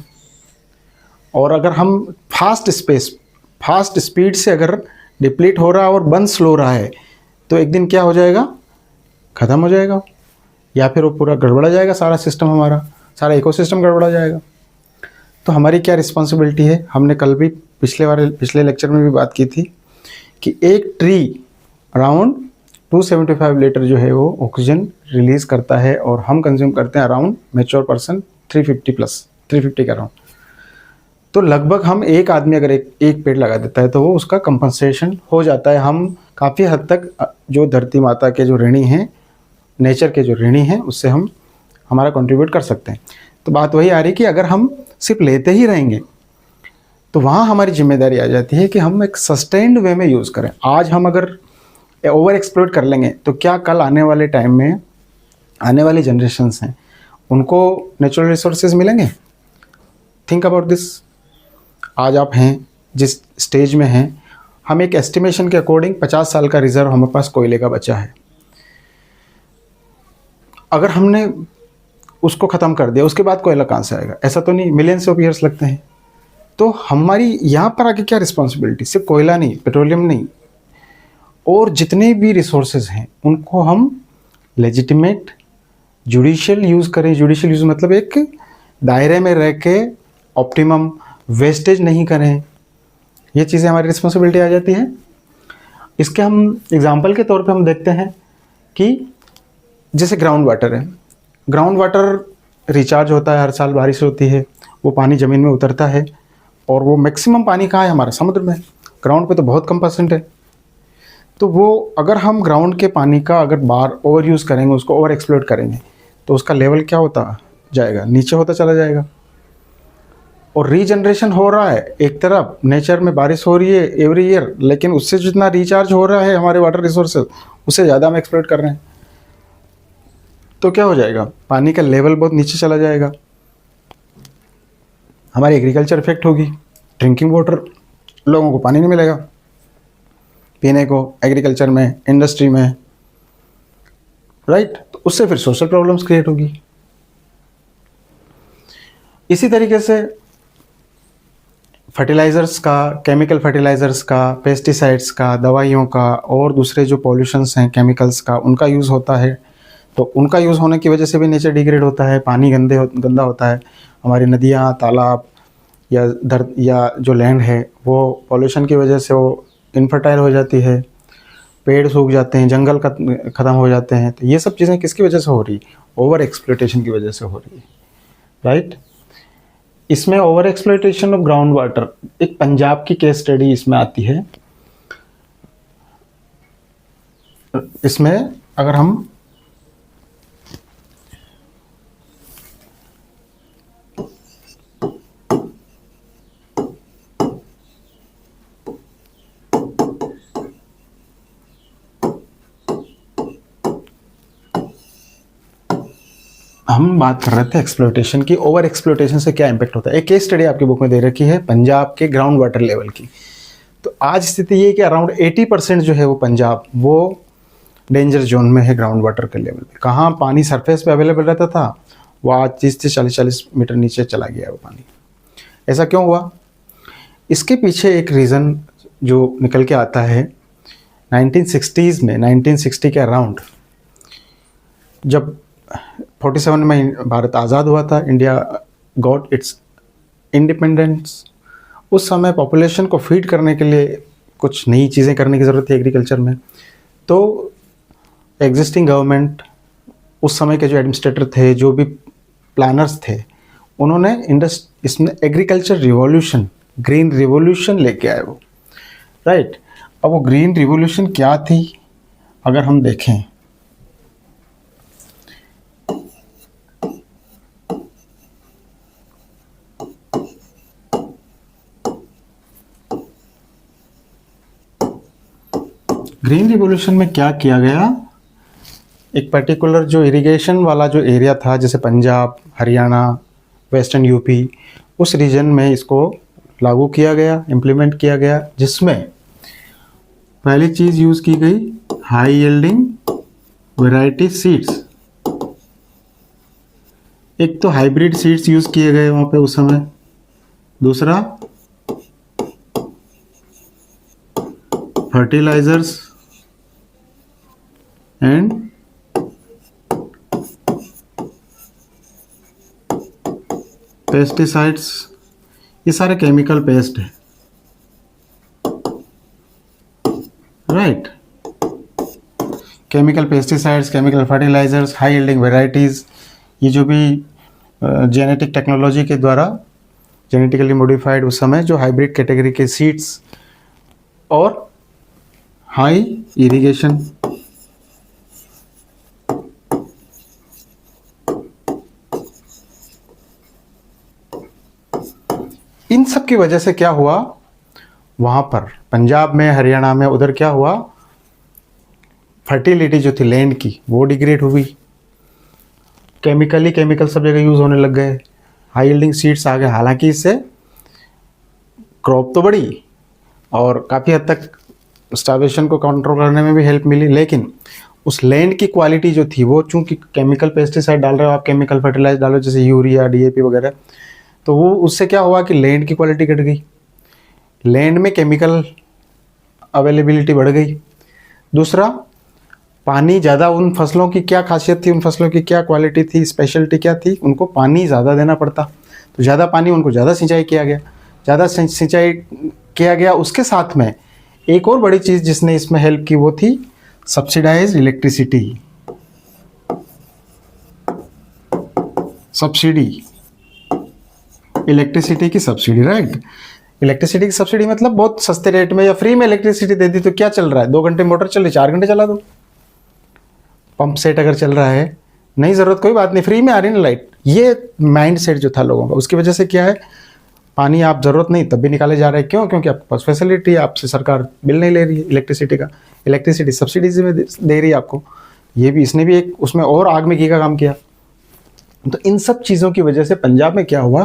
और अगर हम फास्ट स्पीड से अगर डिप्लीट हो रहा है और बंद स्लो रहा है, तो एक दिन क्या हो जाएगा, ख़त्म हो जाएगा, या फिर वो पूरा गड़बड़ा जाएगा, सारा सिस्टम हमारा, सारा इकोसिस्टम गड़बड़ा जाएगा। तो हमारी क्या रिस्पॉन्सिबिलिटी है, हमने कल भी पिछले लेक्चर में भी बात की थी कि एक ट्री अराउंड 275 लीटर जो है वो ऑक्सीजन रिलीज़ करता है, और हम कंज्यूम करते हैं अराउंड मैच्योर पर्सन 350 के अराउंड। तो लगभग हम एक आदमी अगर एक पेड़ लगा देता है तो वो उसका कंपनसेशन हो जाता है। हम काफ़ी हद तक जो धरती माता के जो ऋणी हैं, नेचर के जो ऋणी हैं, उससे हम हमारा कंट्रीब्यूट कर सकते हैं। तो बात वही आ रही कि अगर हम सिर्फ लेते ही रहेंगे तो वहाँ हमारी जिम्मेदारी आ जाती है कि हम एक सस्टेन्ड वे में यूज़ करें। आज हम अगर ओवर एक्सप्लॉइट कर लेंगे तो क्या कल आने वाले टाइम में आने वाली जनरेशन्स हैं उनको नेचुरल रिसोर्सेज मिलेंगे? Think about this. आज आप हैं जिस स्टेज में हैं, हम एक एस्टिमेशन के अकॉर्डिंग 50 साल का रिजर्व हमारे पास कोयले का बचा है। अगर हमने उसको ख़त्म कर दिया, उसके बाद कोयला कहाँ से आएगा? ऐसा तो नहीं, मिलियंस ऑफ ईयर्स लगते हैं। तो हमारी यहाँ पर आगे क्या रिस्पॉन्सिबिलिटी, सिर्फ कोयला नहीं, पेट्रोलियम नहीं, और जितने भी रिसोर्सेज हैं उनको हम लेजिटिमेट जुडिशियल यूज़ करें। जुडिशियल यूज़ मतलब एक दायरे में रह के ऑप्टिमम वेस्टेज नहीं करें। ये चीज़ें हमारी रिस्पॉन्सिबिलिटी आ जाती है। इसके हम एग्जांपल के तौर पे हम देखते हैं कि जैसे ग्राउंड वाटर है, ग्राउंड वाटर रिचार्ज होता है, हर साल बारिश होती है, वो पानी ज़मीन में उतरता है, और वो मैक्सिमम पानी कहाँ है, हमारा समुद्र में। ग्राउंड पे तो बहुत कम परसेंट है। तो वो अगर हम ग्राउंड के पानी का अगर बार ओवर यूज़ करेंगे, उसको ओवर एक्सप्लॉइट करेंगे, तो उसका लेवल क्या होता जाएगा, नीचे होता चला जाएगा। और रीजनरेशन हो रहा है, एक तरफ नेचर में बारिश हो रही है एवरी ईयर, लेकिन उससे जितना रिचार्ज हो रहा है हमारे वाटर रिसोर्सेज, उससे ज़्यादा हम एक्सप्लॉइट कर रहे हैं। तो क्या हो जाएगा, पानी का लेवल बहुत नीचे चला जाएगा, हमारी एग्रीकल्चर इफेक्ट होगी, ड्रिंकिंग वाटर, लोगों को पानी नहीं मिलेगा पीने को, एग्रीकल्चर में, इंडस्ट्री में, राइट। तो उससे फिर सोशल प्रॉब्लम्स क्रिएट होगी। इसी तरीके से फर्टिलाइज़र्स का, केमिकल फर्टिलाइज़र्स का, पेस्टिसाइड्स का, दवाइयों का, और दूसरे जो पॉल्यूशंस हैं केमिकल्स का, उनका यूज़ होता है। तो उनका यूज़ होने की वजह से भी नेचर डिग्रेड होता है, पानी गंदा होता है। हमारी नदियाँ, तालाब या जो लैंड है वो पॉल्यूशन की वजह से वो इनफर्टाइल हो जाती है, पेड़ सूख जाते हैं, जंगल ख़त्म हो जाते हैं। तो ये सब चीज़ें किसकी वजह से हो रही, ओवर एक्सप्लॉइटेशन की वजह से हो रही है, राइट। इसमें over exploitation of ground water, एक पंजाब की केस स्टडी इसमें आती है। इसमें अगर हम बात कर रहे थे एक्सप्लॉइटेशन की, ओवर एक्सप्लॉइटेशन से क्या इम्पैक्ट होता है। एक केस स्टडी आपकी बुक में दे रखी है पंजाब के ग्राउंड वाटर लेवल की। तो आज स्थिति ये कि अराउंड 80% जो है वो पंजाब, वो डेंजर जोन में है ग्राउंड वाटर के लेवल पे। कहाँ पानी सरफेस पे अवेलेबल रहता था, वो आज 30 से 40 मीटर नीचे चला गया वो पानी। ऐसा क्यों हुआ? इसके पीछे एक रीज़न जो निकल के आता है, 1960s में, 1960 के अराउंड, जब 47 में भारत आज़ाद हुआ था, इंडिया गॉट इट्स इंडिपेंडेंस, उस समय पॉपुलेशन को फीड करने के लिए कुछ नई चीज़ें करने की ज़रूरत थी एग्रीकल्चर में। तो एग्जिस्टिंग गवर्नमेंट, उस समय के जो एडमिनिस्ट्रेटर थे, जो भी प्लानर्स थे, उन्होंने इसमें एग्रीकल्चर रिवॉल्यूशन, ग्रीन रिवॉल्यूशन लेके आए वो, राइट। अब वो ग्रीन रिवॉल्यूशन क्या थी अगर हम देखें, ग्रीन रिवॉल्यूशन में क्या किया गया, एक पर्टिकुलर जो इरिगेशन वाला जो एरिया था, जैसे पंजाब, हरियाणा, वेस्टर्न यूपी, उस रीजन में इसको लागू किया गया, इम्प्लीमेंट किया गया, जिसमें पहली चीज़ यूज़ की गई हाई यील्डिंग वैरायटी सीड्स। एक तो हाइब्रिड सीड्स यूज़ किए गए वहाँ पे उस समय, दूसरा फर्टिलाइजर्स एंड पेस्टिसाइड्स, ये सारे केमिकल पेस्ट है, right. Chemical pesticides, chemical fertilizers, high yielding varieties, ये जो भी जेनेटिक टेक्नोलॉजी के द्वारा जेनेटिकली मॉडिफाइड उस समय जो हाइब्रिड कैटेगरी के सीड्स और हाई इरिगेशन, इन सब की वजह से क्या हुआ, वहाँ पर पंजाब में, हरियाणा में, उधर क्या हुआ, फर्टिलिटी जो थी लैंड की वो डिग्रेड हुई, केमिकल सब जगह यूज़ होने लग गए, हाई यील्डिंग सीड्स आ गए। हालांकि इससे क्रॉप तो बढ़ी और काफ़ी हद तक स्टार्वेशन को कंट्रोल करने में भी हेल्प मिली, लेकिन उस लैंड की क्वालिटी जो थी वो, चूंकि केमिकल पेस्टिसाइड डाल रहे हो आप, केमिकल फर्टिलाइजर डालो जैसे यूरिया, डीएपी वगैरह, तो वो उससे क्या हुआ कि लैंड की क्वालिटी घट गई, लैंड में केमिकल अवेलेबिलिटी बढ़ गई। दूसरा, पानी ज़्यादा, उन फसलों की क्या खासियत थी, उन फसलों की क्या क्वालिटी थी, स्पेशलिटी क्या थी, उनको पानी ज़्यादा देना पड़ता, तो ज़्यादा पानी, उनको ज़्यादा सिंचाई किया गया, ज़्यादा सिंचाई किया गया। उसके साथ में एक और बड़ी चीज़ जिसने इसमें हेल्प की वो थी सब्सिडाइज इलेक्ट्रिसिटी, सब्सिडी, इलेक्ट्रिसिटी की सब्सिडी, राइट। इलेक्ट्रिसिटी की सब्सिडी मतलब बहुत सस्ते रेट में या फ्री में इलेक्ट्रिसिटी दे दी, तो क्या चल रहा है, 2 घंटे मोटर चल रही, 4 घंटे चला दो। पंप सेट अगर चल रहा है, नहीं ज़रूरत, कोई बात नहीं, फ्री में आ रही ना लाइट। ये माइंड सेट जो था लोगों का, उसकी वजह से क्या है, पानी आप ज़रूरत नहीं तब भी निकाले जा रहे हैं। क्यों? क्योंकि आपके पास फैसिलिटी है, आपसे सरकार बिल नहीं ले रही है इलेक्ट्रिसिटी का, इलेक्ट्रिसिटी सब्सिडीज में दे रही है आपको। ये भी, इसने भी एक उसमें और आग में घी का काम किया। तो इन सब चीज़ों की वजह से पंजाब में क्या हुआ,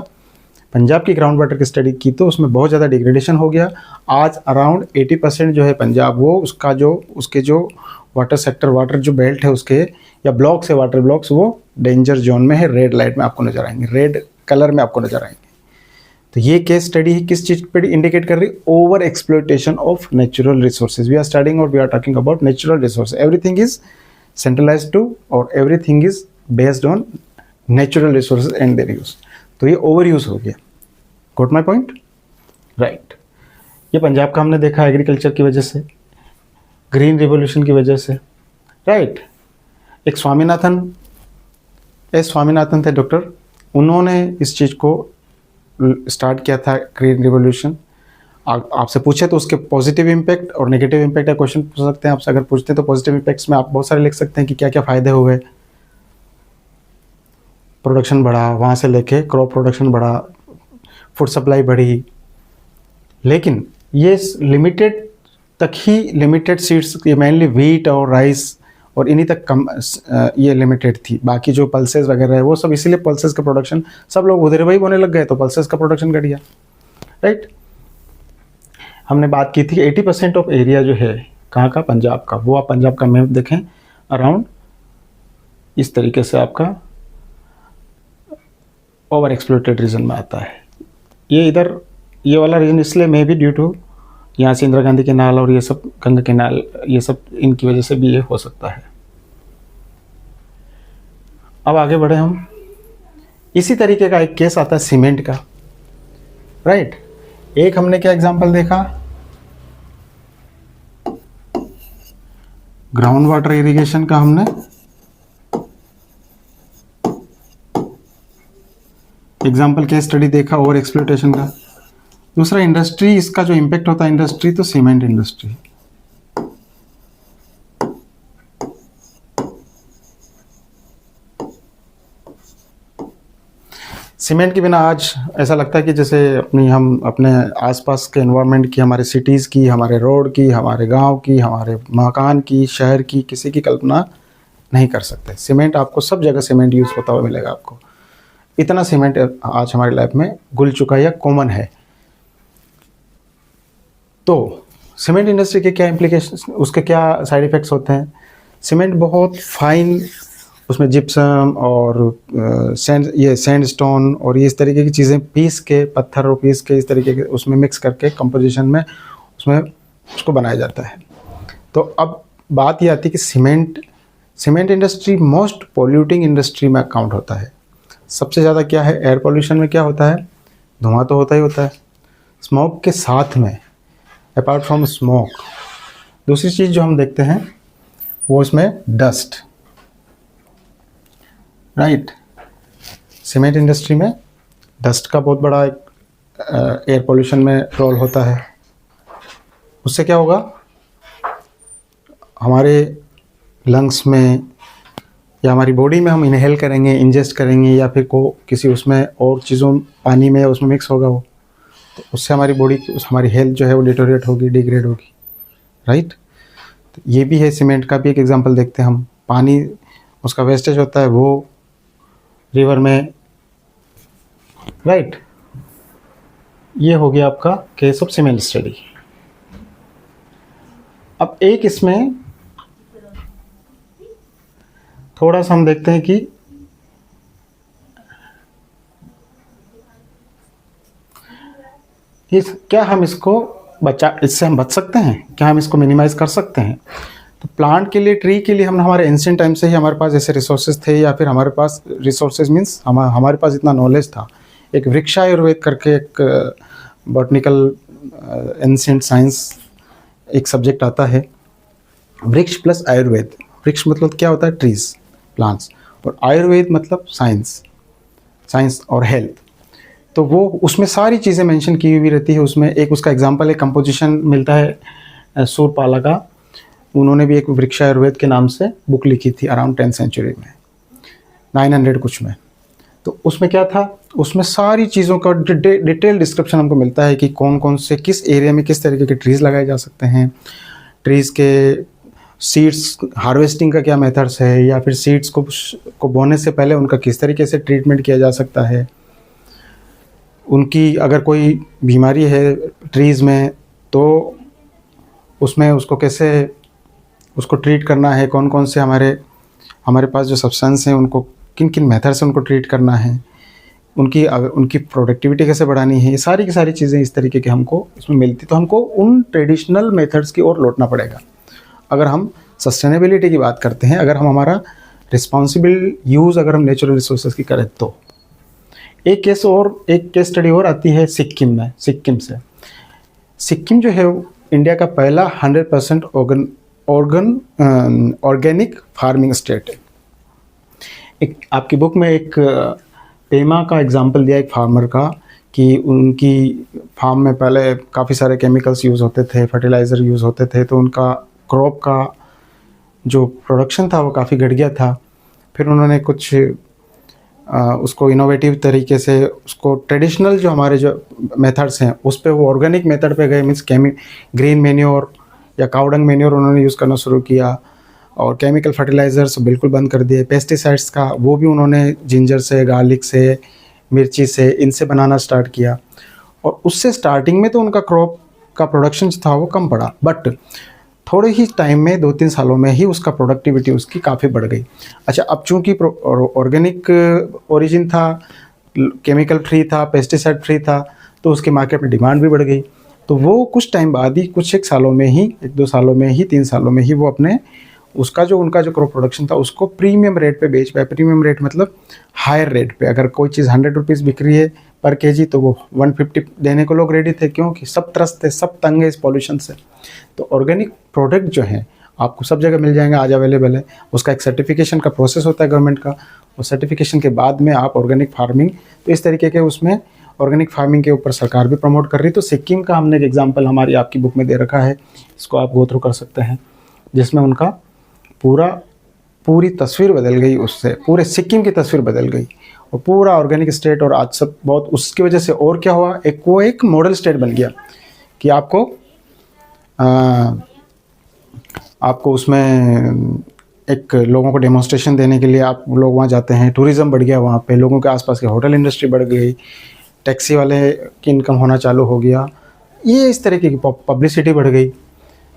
पंजाब की ग्राउंड वाटर की स्टडी की तो उसमें बहुत ज़्यादा डिग्रेडेशन हो गया। आज अराउंड 80% जो है पंजाब, वो उसका जो उसके जो वाटर सेक्टर, वाटर जो बेल्ट है उसके, या ब्लॉक्स है, वाटर ब्लॉक्स, वो डेंजर जोन में है, रेड लाइट में आपको नजर आएंगे, रेड कलर में आपको नजर आएंगे। तो ये केस स्टडी किस चीज़ पे इंडिकेट कर रही, over exploitation of natural resources. We are studying और we are talking about natural resource, everything is centralised to और everything is based on natural resources and their use. तो ये ओवर यूज हो गया। Got my point, right. ये पंजाब का हमने देखा एग्रीकल्चर की वजह से, ग्रीन रिवॉल्यूशन की वजह से, राइट। एक स्वामीनाथन थे डॉक्टर, उन्होंने इस चीज़ को स्टार्ट किया था, ग्रीन रिवॉल्यूशन। आपसे पूछे तो उसके पॉजिटिव इम्पैक्ट और नेगेटिव इम्पैक्ट का क्वेश्चन पूछ सकते हैं आपसे। अगर पूछते हैं तो पॉजिटिव इम्पैक्ट्स में आप बहुत सारे लिख सकते हैं कि क्या क्या फ़ायदे हुए। प्रोडक्शन बढ़ा, वहाँ से लेके क्रॉप प्रोडक्शन बढ़ा, फूड सप्लाई बढ़ी, लेकिन ये लिमिटेड तक ही, लिमिटेड सीड्स, ये मेनली व्हीट और राइस और इन्हीं तक कम ये लिमिटेड थी। बाकी जो पल्सेस वगैरह है वो सब, इसीलिए पल्सेस का प्रोडक्शन सब लोग उधर वही बोने लग गए, तो पल्सेस का प्रोडक्शन घट गया, राइट। हमने बात की थी कि 80% ऑफ एरिया जो है कहाँ का, पंजाब का, वो आप पंजाब का मैप देखें, अराउंड इस तरीके से आपका ओवर एक्सप्लॉइटेड रीजन में आता है। ये इधर ये वाला रीजन इसलिए मे बी ड्यू टू यहाँ से इंदिरा गांधी कैनाल और ये सब, गंगा कैनाल, ये सब इनकी वजह से भी ये हो सकता है। अब आगे बढ़े हम। इसी तरीके का एक केस आता है सीमेंट का, राइट। एक हमने क्या एग्जांपल देखा, ग्राउंड वाटर इरिगेशन का हमने एग्जाम्पल केस स्टडी देखा, ओवर एक्सप्लॉयटेशन का। दूसरा इंडस्ट्री, इसका जो इम्पैक्ट होता है इंडस्ट्री, तो सीमेंट इंडस्ट्री, सीमेंट के बिना आज ऐसा लगता है कि जैसे हम अपने आसपास के एनवायरनमेंट की, हमारे सिटीज़ की, हमारे रोड की, हमारे गांव की, हमारे मकान की, शहर की, किसी की कल्पना नहीं कर सकते। सीमेंट आपको सब जगह सीमेंट यूज़ होता हुआ मिलेगा आपको। इतना सीमेंट आज हमारी लाइफ में घुल चुका है या कॉमन है। तो सीमेंट इंडस्ट्री के क्या इम्प्लीकेशन, उसके क्या साइड इफ़ेक्ट्स होते हैं। सीमेंट बहुत फाइन, उसमें जिप्सम और सैंडस्टोन और ये इस तरीके की चीज़ें पीस के, पत्थर और पीस के इस तरीके के उसमें मिक्स करके कंपोजिशन में उसमें उसको बनाया जाता है। तो अब बात ये आती है कि cement industry most polluting industry में काउंट होता है। सबसे ज़्यादा क्या है, एयर पोल्यूशन में क्या होता है, धुआं तो होता ही होता है। स्मोक के साथ में, अपार्ट फ्रॉम स्मोक, दूसरी चीज़ जो हम देखते हैं वो इसमें डस्ट, राइट। सीमेंट इंडस्ट्री में डस्ट का बहुत बड़ा एयर पोल्यूशन में रोल होता है। उससे क्या होगा, हमारे लंग्स में या हमारी बॉडी में हम इनहेल करेंगे, इंजेस्ट करेंगे, या फिर किसी उसमें और चीज़ों, पानी में उसमें मिक्स होगा वो, तो उससे हमारी बॉडी की, हमारी हेल्थ जो है वो डिटोरिएट होगी, डिग्रेड होगी, राइट। तो ये भी है, सीमेंट का भी एक एग्जांपल देखते हैं हम। पानी उसका वेस्टेज होता है वो रिवर में, राइट। ये हो गया आपका केस ऑफ सीमेंट स्टडी। अब एक इसमें थोड़ा सा हम देखते हैं कि क्या हम इसको इससे हम बच सकते हैं, क्या हम इसको मिनिमाइज कर सकते हैं। तो प्लांट के लिए, ट्री के लिए हम हमारे एंशिएंट टाइम से ही हमारे पास ऐसे रिसोर्सेज थे, या फिर हमारे पास रिसोर्सेज मीन्स हमारे पास इतना नॉलेज था। एक वृक्षा आयुर्वेद करके एक बॉटनिकल एंशिएंट साइंस एक सब्जेक्ट आता है, वृक्ष प्लस आयुर्वेद। वृक्ष मतलब क्या होता है, ट्रीज, प्लांट्स, और आयुर्वेद मतलब साइंस और हेल्थ। तो वो उसमें सारी चीज़ें मेंशन की हुई रहती है। उसमें एक उसका एग्जांपल है, कंपोजिशन मिलता है सूरपाला का। उन्होंने भी एक वृक्ष आयुर्वेद के नाम से बुक लिखी थी अराउंड 10th सेंचुरी में, 900 कुछ में। तो उसमें क्या था, उसमें सारी चीज़ों का डिटेल डिस्क्रिप्शन हमको मिलता है कि कौन कौन से किस एरिया में किस तरीके के ट्रीज़ लगाए जा सकते हैं, ट्रीज़ के सीड्स हार्वेस्टिंग का क्या मेथड्स है, या फिर सीड्स को बोने से पहले उनका किस तरीके से ट्रीटमेंट किया जा सकता है, उनकी अगर कोई बीमारी है ट्रीज़ में तो उसमें उसको कैसे उसको ट्रीट करना है, कौन कौन से हमारे पास जो सब्सटेंस हैं उनको किन किन मेथड से उनको ट्रीट करना है, उनकी प्रोडक्टिविटी कैसे बढ़ानी है, ये सारी की सारी चीज़ें इस तरीके के हमको इसमें मिलती। तो हमको उन ट्रेडिशनल मेथड्स की ओर लौटना पड़ेगा अगर हम सस्टेनेबिलिटी की बात करते हैं, अगर हम हमारा रिस्पॉन्सिबल यूज़ अगर हम नेचुरल रिसोर्सेज की करें तो। एक केस स्टडी और आती है सिक्किम में। सिक्किम जो है इंडिया का पहला 100% ऑर्गेनिक फार्मिंग स्टेट है। एक आपकी बुक में एक पेमा का एग्जांपल दिया एक फार्मर का, कि उनकी फार्म में पहले काफ़ी सारे केमिकल्स यूज़ होते थे, फर्टिलाइज़र यूज़ होते थे, तो उनका क्रॉप का जो प्रोडक्शन था वो काफ़ी घट गया था। फिर उन्होंने कुछ उसको इनोवेटिव तरीके से, उसको ट्रेडिशनल जो हमारे जो मेथड्स हैं उस पे वो ऑर्गेनिक मेथड पे गए, मीन्स ग्रीन मेन्योर या काउडंग मेन्योर उन्होंने यूज़ करना शुरू किया, और केमिकल फर्टिलाइज़र्स बिल्कुल बंद कर दिए। पेस्टिसाइड्स का वो भी उन्होंने जिंजर से, गार्लिक से, मिर्ची से, इनसे बनाना स्टार्ट किया, और उससे स्टार्टिंग में तो उनका क्रॉप का प्रोडक्शन था वो कम पड़ा, बट थोड़े ही टाइम में 2-3 सालों में ही उसका प्रोडक्टिविटी उसकी काफ़ी बढ़ गई। अच्छा, अब चूँकि ऑर्गेनिक ओरिजिन था, केमिकल फ्री था, पेस्टिसाइड फ्री था, तो उसके मार्केट में डिमांड भी बढ़ गई। तो वो कुछ टाइम बाद ही, कुछ 1 सालों में ही, 1-2 सालों में ही, 3 सालों में ही वो अपने उनका जो क्रॉप प्रोडक्शन था उसको प्रीमियम रेट पे बेच पाए। प्रीमियम रेट मतलब हायर रेट पे। अगर कोई चीज़ 100 रुपीज़ बिक रही है पर केजी, तो वो 150 देने को लोग रेडी थे, क्योंकि सब त्रस्त थे, सब तंग है इस पॉल्यूशन से। तो ऑर्गेनिक प्रोडक्ट जो है आपको सब जगह मिल जाएंगे, आज अवेलेबल है। उसका एक सर्टिफिकेशन का प्रोसेस होता है गवर्नमेंट का, और सर्टिफिकेशन के बाद में आप ऑर्गेनिक फार्मिंग, तो इस तरीके के उसमें ऑर्गेनिक फार्मिंग के ऊपर सरकार भी प्रमोट कर रही। तो सिक्किम का हमने एक एग्जाम्पल हमारी आपकी बुक में दे रखा है, इसको आप गो थ्रू कर सकते हैं, जिसमें उनका पूरी तस्वीर बदल गई, उससे पूरे सिक्किम की तस्वीर बदल गई और पूरा ऑर्गेनिक स्टेट। और आज सब बहुत उसकी वजह से और क्या हुआ, वो एक मॉडल स्टेट बन गया कि आपको उसमें एक लोगों को डेमोन्स्ट्रेशन देने के लिए आप लोग वहाँ जाते हैं, टूरिज़्म बढ़ गया वहाँ पे, लोगों के आसपास की होटल इंडस्ट्री बढ़ गई, टैक्सी वाले की इनकम होना चालू हो गया, ये इस तरीके की पब्लिसिटी बढ़ गई।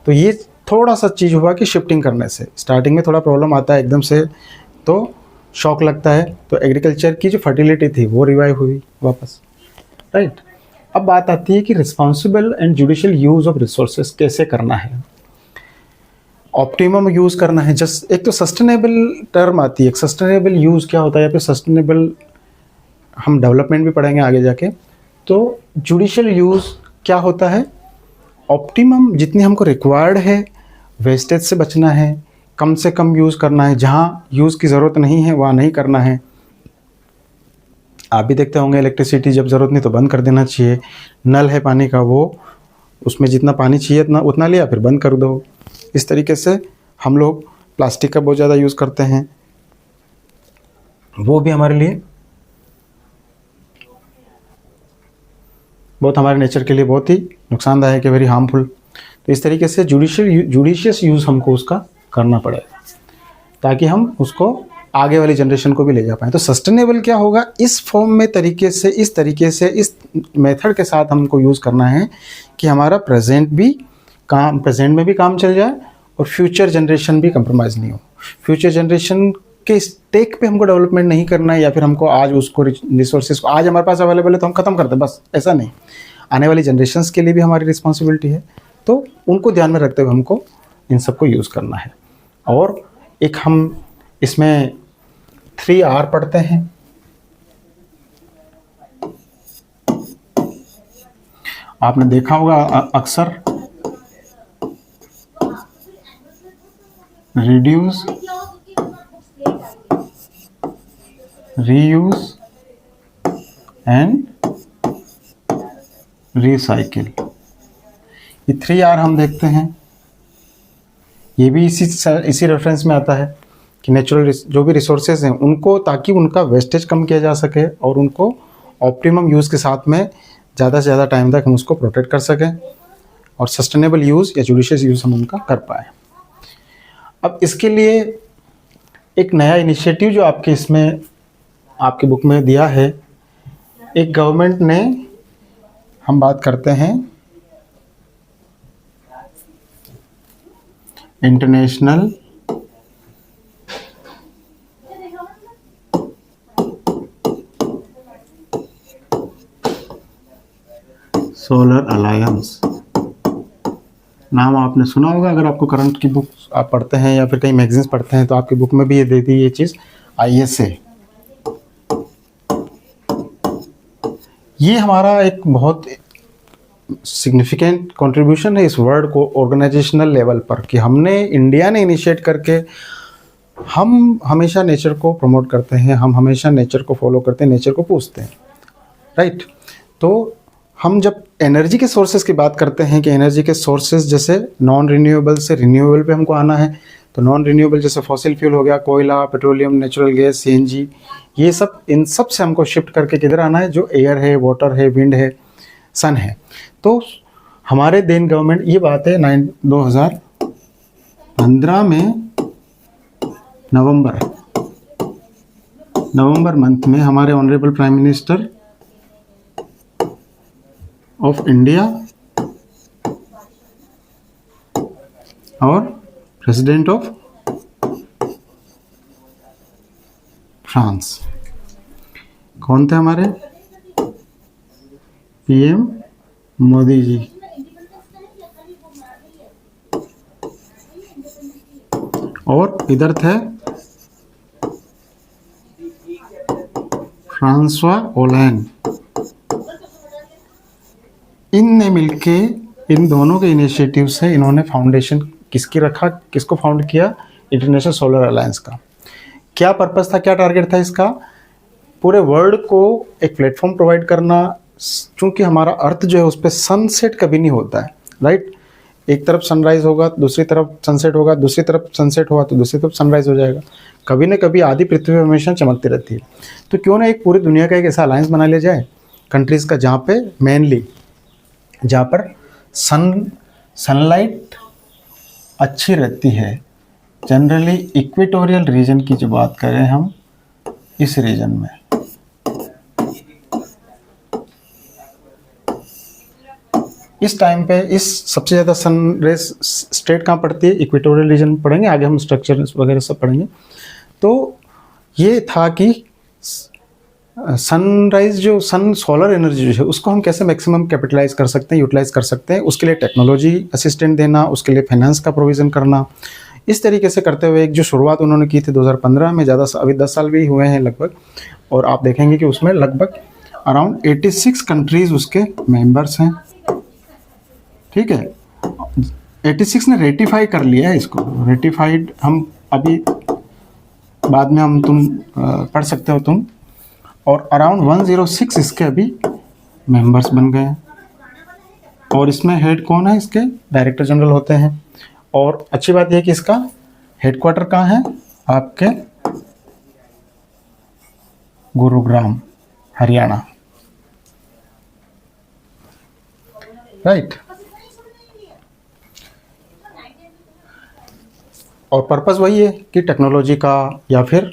तो ये थोड़ा सा चीज़ हुआ कि शिफ्टिंग करने से स्टार्टिंग में थोड़ा प्रॉब्लम आता है एकदम से, तो शॉक लगता है। तो एग्रीकल्चर की जो फर्टिलिटी थी वो रिवाइव हुई वापस, राइट। अब बात आती है कि responsible and judicial use of resources कैसे करना है, ऑप्टिमम यूज़ करना है। जस्ट एक तो सस्टेनेबल टर्म आती है, एक सस्टेनेबल यूज़ क्या होता है, या फिर सस्टेनेबल हम डेवलपमेंट भी पढ़ेंगे आगे जाके। तो जुडिशियल यूज़ क्या होता है, ऑप्टिमम जितनी हमको रिक्वायर्ड है, वेस्टेज से बचना है, कम से कम यूज़ करना है, जहाँ यूज़ की ज़रूरत नहीं है वहाँ नहीं करना है। आप भी देखते होंगे इलेक्ट्रिसिटी जब ज़रूरत नहीं तो बंद कर देना चाहिए, नल है पानी का वो उसमें जितना पानी चाहिए उतना लिया फिर बंद कर दो। इस तरीके से हम लोग प्लास्टिक का बहुत ज़्यादा यूज़ करते हैं, वो भी हमारे लिए बहुत, हमारे नेचर के लिए बहुत ही नुकसानदायक है, वेरी हार्मफुल। तो इस तरीके से जुडिशियस यूज़ हमको उसका करना पड़ेगा ताकि हम उसको आगे वाली जनरेशन को भी ले जा पाएँ। तो सस्टेनेबल क्या होगा, इस फॉर्म में तरीके से इस मेथड के साथ हमको यूज़ करना है कि हमारा प्रेजेंट में भी काम चल जाए और फ्यूचर जनरेशन भी कंप्रोमाइज़ नहीं हो। फ्यूचर जनरेशन के स्टेक पे हमको डेवलपमेंट नहीं करना है, या फिर हमको आज उसको रिसोर्सेज को आज हमारे पास अवेलेबल है तो हम ख़त्म कर दें, बस ऐसा नहीं। आने वाली जनरेशन्स के लिए भी हमारी रिस्पॉन्सिबिलिटी है, तो उनको ध्यान में रखते हुए हमको इन सबको यूज़ करना है। और एक हम इसमें 3R पढ़ते हैं। आपने देखा होगा अक्सर, रिड्यूस, रीयूज एंड रिसाइकिल, ये 3R हम देखते हैं। ये भी इसी रेफरेंस में आता है कि नेचुरल जो भी रिसोर्सेज हैं उनको, ताकि उनका वेस्टेज कम किया जा सके और उनको ऑप्टिमम यूज़ के साथ में ज़्यादा से ज़्यादा टाइम तक हम उसको प्रोटेक्ट कर सकें और सस्टेनेबल यूज़ या जुडिशियस यूज़ हम उनका कर पाएँ। अब इसके लिए एक नया इनिशिएटिव जो आपकी बुक में दिया है, एक गवर्नमेंट ने, हम बात करते हैं इंटरनेशनल सोलर अलायंस, नाम आपने सुना होगा अगर आपको करंट की बुक आप पढ़ते हैं या फिर कहीं मैगजीन्स पढ़ते हैं तो आपकी बुक में भी ये दे दी ये चीज़, ISA। ये हमारा एक बहुत सिग्निफिकेंट कंट्रीब्यूशन है इस वर्ल्ड को ऑर्गेनाइजेशनल लेवल पर, कि इंडिया ने इनिशिएट करके हम हमेशा नेचर को प्रमोट करते हैं, हम हमेशा नेचर को फॉलो करते हैं, नेचर को पूछते हैं, राइट। तो हम जब एनर्जी के सोर्सेज की बात करते हैं कि एनर्जी के सोर्सेज जैसे नॉन रिन्यूएबल से रिन्यूएबल पे हमको आना है, तो नॉन रिन्यूएबल जैसे फॉसिल फ्यूल हो गया, कोयला, पेट्रोलियम, नेचुरल गैस, CNG, ये सब, इन सब से हमको शिफ्ट करके किधर आना है, जो एयर है, वाटर है, विंड है, सन है। तो हमारे देन गवर्नमेंट, ये बात है 2015 में नवंबर मंथ में हमारे honourable prime minister of India और प्रेसिडेंट ऑफ फ्रांस, कौन थे हमारे, PM मोदी जी, और इधर थे फ्रांसवा ओलैंड। इनने मिलके, इन दोनों के इनिशिएटिव से इन्होंने फाउंडेशन किसको फाउंड किया, इंटरनेशनल सोलर अलायंस का। क्या पर्पस था, क्या टारगेट था इसका, पूरे वर्ल्ड को एक प्लेटफॉर्म प्रोवाइड करना, क्योंकि हमारा अर्थ जो है उस पर सनसेट कभी नहीं होता है, राइट। एक तरफ सनराइज होगा, दूसरी तरफ सनसेट होगा, दूसरी तरफ सनसेट हुआ तो दूसरी तरफ सनराइज हो जाएगा। कभी न कभी आधी पृथ्वी हमेशा चमकती रहती है। तो क्यों ना एक पूरी दुनिया का एक ऐसा अलायंस बना लिया जाए कंट्रीज़ का, जहाँ पे मेनली जहाँ पर सनलाइट अच्छी रहती है। जनरली इक्वेटोरियल रीजन की जो बात करें हम, इस रीजन में इस टाइम पे इस सबसे ज़्यादा सन रेज स्टेट कहाँ पड़ती है? इक्वेटोरियल रीजन में पढ़ेंगे, आगे हम स्ट्रक्चर वगैरह सब पढ़ेंगे। तो ये था कि सनराइज जो सोलर एनर्जी जो है उसको हम कैसे मैक्सिमम कैपिटलाइज कर सकते हैं, यूटिलाइज कर सकते हैं। उसके लिए टेक्नोलॉजी असिस्टेंट देना, उसके लिए फाइनेंस का प्रोविज़न करना, इस तरीके से करते हुए एक जो शुरुआत उन्होंने की थी 2015 में, ज़्यादा अभी 10 साल भी हुए हैं लगभग। और आप देखेंगे कि उसमें लगभग अराउंड 86 कंट्रीज़ उसके मेंबर्स हैं। ठीक है, 86 ने रेटिफाई कर लिया है इसको। रेटिफाइड हम अभी बाद में हम तुम पढ़ सकते हो तुम। और अराउंड 106 इसके अभी मेंबर्स बन गए हैं। और इसमें हेड कौन है? इसके डायरेक्टर जनरल होते हैं। और अच्छी बात यह है कि इसका हेडक्वार्टर कहाँ है? आपके गुरुग्राम, हरियाणा, राइट। और पर्पस वही है कि टेक्नोलॉजी का या फिर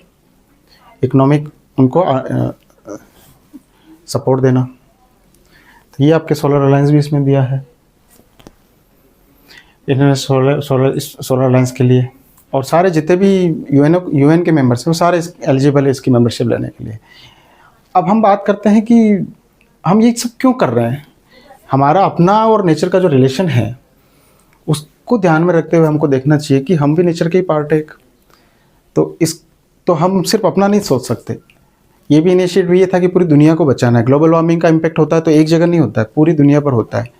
इकोनॉमिक उनको सपोर्ट देना। तो ये आपके सोलर अलायंस भी इसमें दिया है, इंटरनेशनल सोलर अलायंस के लिए। और सारे जितने भी यूएन के मेंबर्स हैं वो सारे एलिजिबल है इसकी मेंबरशिप लेने के लिए। अब हम बात करते हैं कि हम ये सब क्यों कर रहे हैं। हमारा अपना और नेचर का जो रिलेशन है उसको ध्यान में रखते हुए हमको देखना चाहिए कि हम भी नेचर के ही पार्ट है। तो हम सिर्फ अपना नहीं सोच सकते। ये भी इनिशिएटिव ये था कि पूरी दुनिया को बचाना है। ग्लोबल वार्मिंग का इम्पैक्ट होता है तो एक जगह नहीं होता है, पूरी दुनिया पर होता है।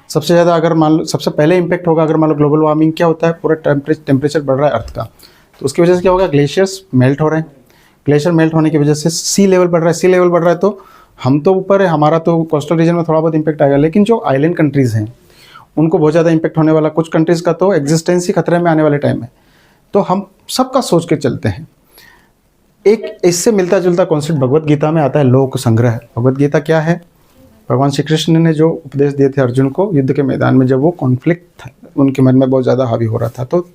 सबसे ज़्यादा अगर मान लो सबसे पहले इम्पैक्ट होगा, अगर मान लो ग्लोबल वार्मिंग क्या होता है, पूरा टेम्परेचर बढ़ रहा है अर्थ का, तो उसकी वजह से क्या होगा? ग्लेशियर्स मेल्ट हो रहे हैं। ग्लेशियर मेल्ट होने की वजह से सी लेवल बढ़ रहा है। सी लेवल बढ़ रहा है तो हम तो ऊपर है, हमारा तो कोस्टल रीजन में थोड़ा बहुत इम्पैक्ट आएगा, लेकिन जो आइलैंड कंट्रीज़ हैं उनको बहुत ज़्यादा इम्पैक्ट होने वाला। कुछ कंट्रीज़ का तो एग्जिस्टेंस ही खतरे में आने वाले टाइम में। तो हम सबका सोच के चलते हैं। एक इससे मिलता जुलता कॉन्सेप्ट भगवत गीता में आता है, लोक संग्रह। भगवत गीता क्या है? भगवान श्री कृष्ण ने जो उपदेश दिए थे अर्जुन को युद्ध के मैदान में, जब वो कॉन्फ्लिक्ट था उनके मन में बहुत ज़्यादा हावी हो रहा था, तो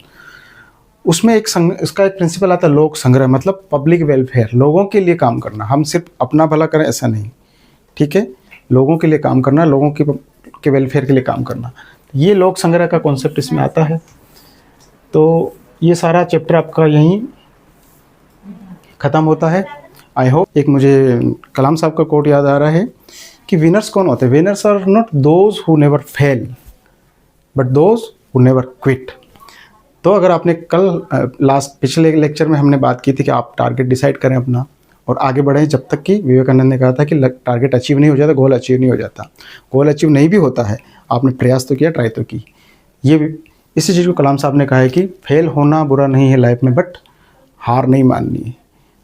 उसमें इसका एक प्रिंसिपल आता है लोक संग्रह, मतलब पब्लिक वेलफेयर, लोगों के लिए काम करना। हम सिर्फ अपना भला करें ऐसा नहीं, ठीक है, लोगों के लिए काम करना, लोगों के वेलफेयर के लिए काम करना। ये लोक संग्रह का कॉन्सेप्ट इसमें आता है। तो ये सारा चैप्टर आपका यहीं ख़त्म होता है। I hope. एक मुझे कलाम साहब का कोट याद आ रहा है कि विनर्स कौन होते हैं? Winners are not those who never fail but those who never quit. तो अगर आपने पिछले लेक्चर में हमने बात की थी कि आप टारगेट डिसाइड करें अपना और आगे बढ़ें, जब तक कि विवेकानंद ने कहा था कि टारगेट अचीव नहीं हो जाता, गोल अचीव नहीं हो जाता। गोल अचीव नहीं भी होता है, आपने प्रयास तो किया, ट्राई तो की। इसी चीज़ को कलाम साहब ने कहा है कि फेल होना बुरा नहीं है लाइफ में, बट हार नहीं माननी है।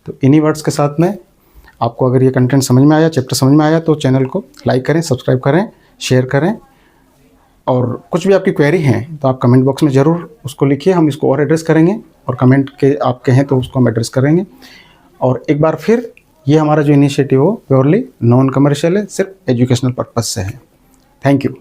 तो इन्हीं वर्ड्स के साथ में आपको अगर ये कंटेंट समझ में आया, चैप्टर समझ में आया, तो चैनल को लाइक करें, सब्सक्राइब करें, शेयर करें। और कुछ भी आपकी क्वेरी हैं तो आप कमेंट बॉक्स में ज़रूर उसको लिखिए, हम इसको और एड्रेस करेंगे। और कमेंट के आपके हैं तो उसको हम एड्रेस करेंगे। और एक बार फिर ये हमारा जो इनिशिएटिव हो प्योरली नॉन कमर्शियल है, सिर्फ एजुकेशनल पर्पज़ से है। Thank you.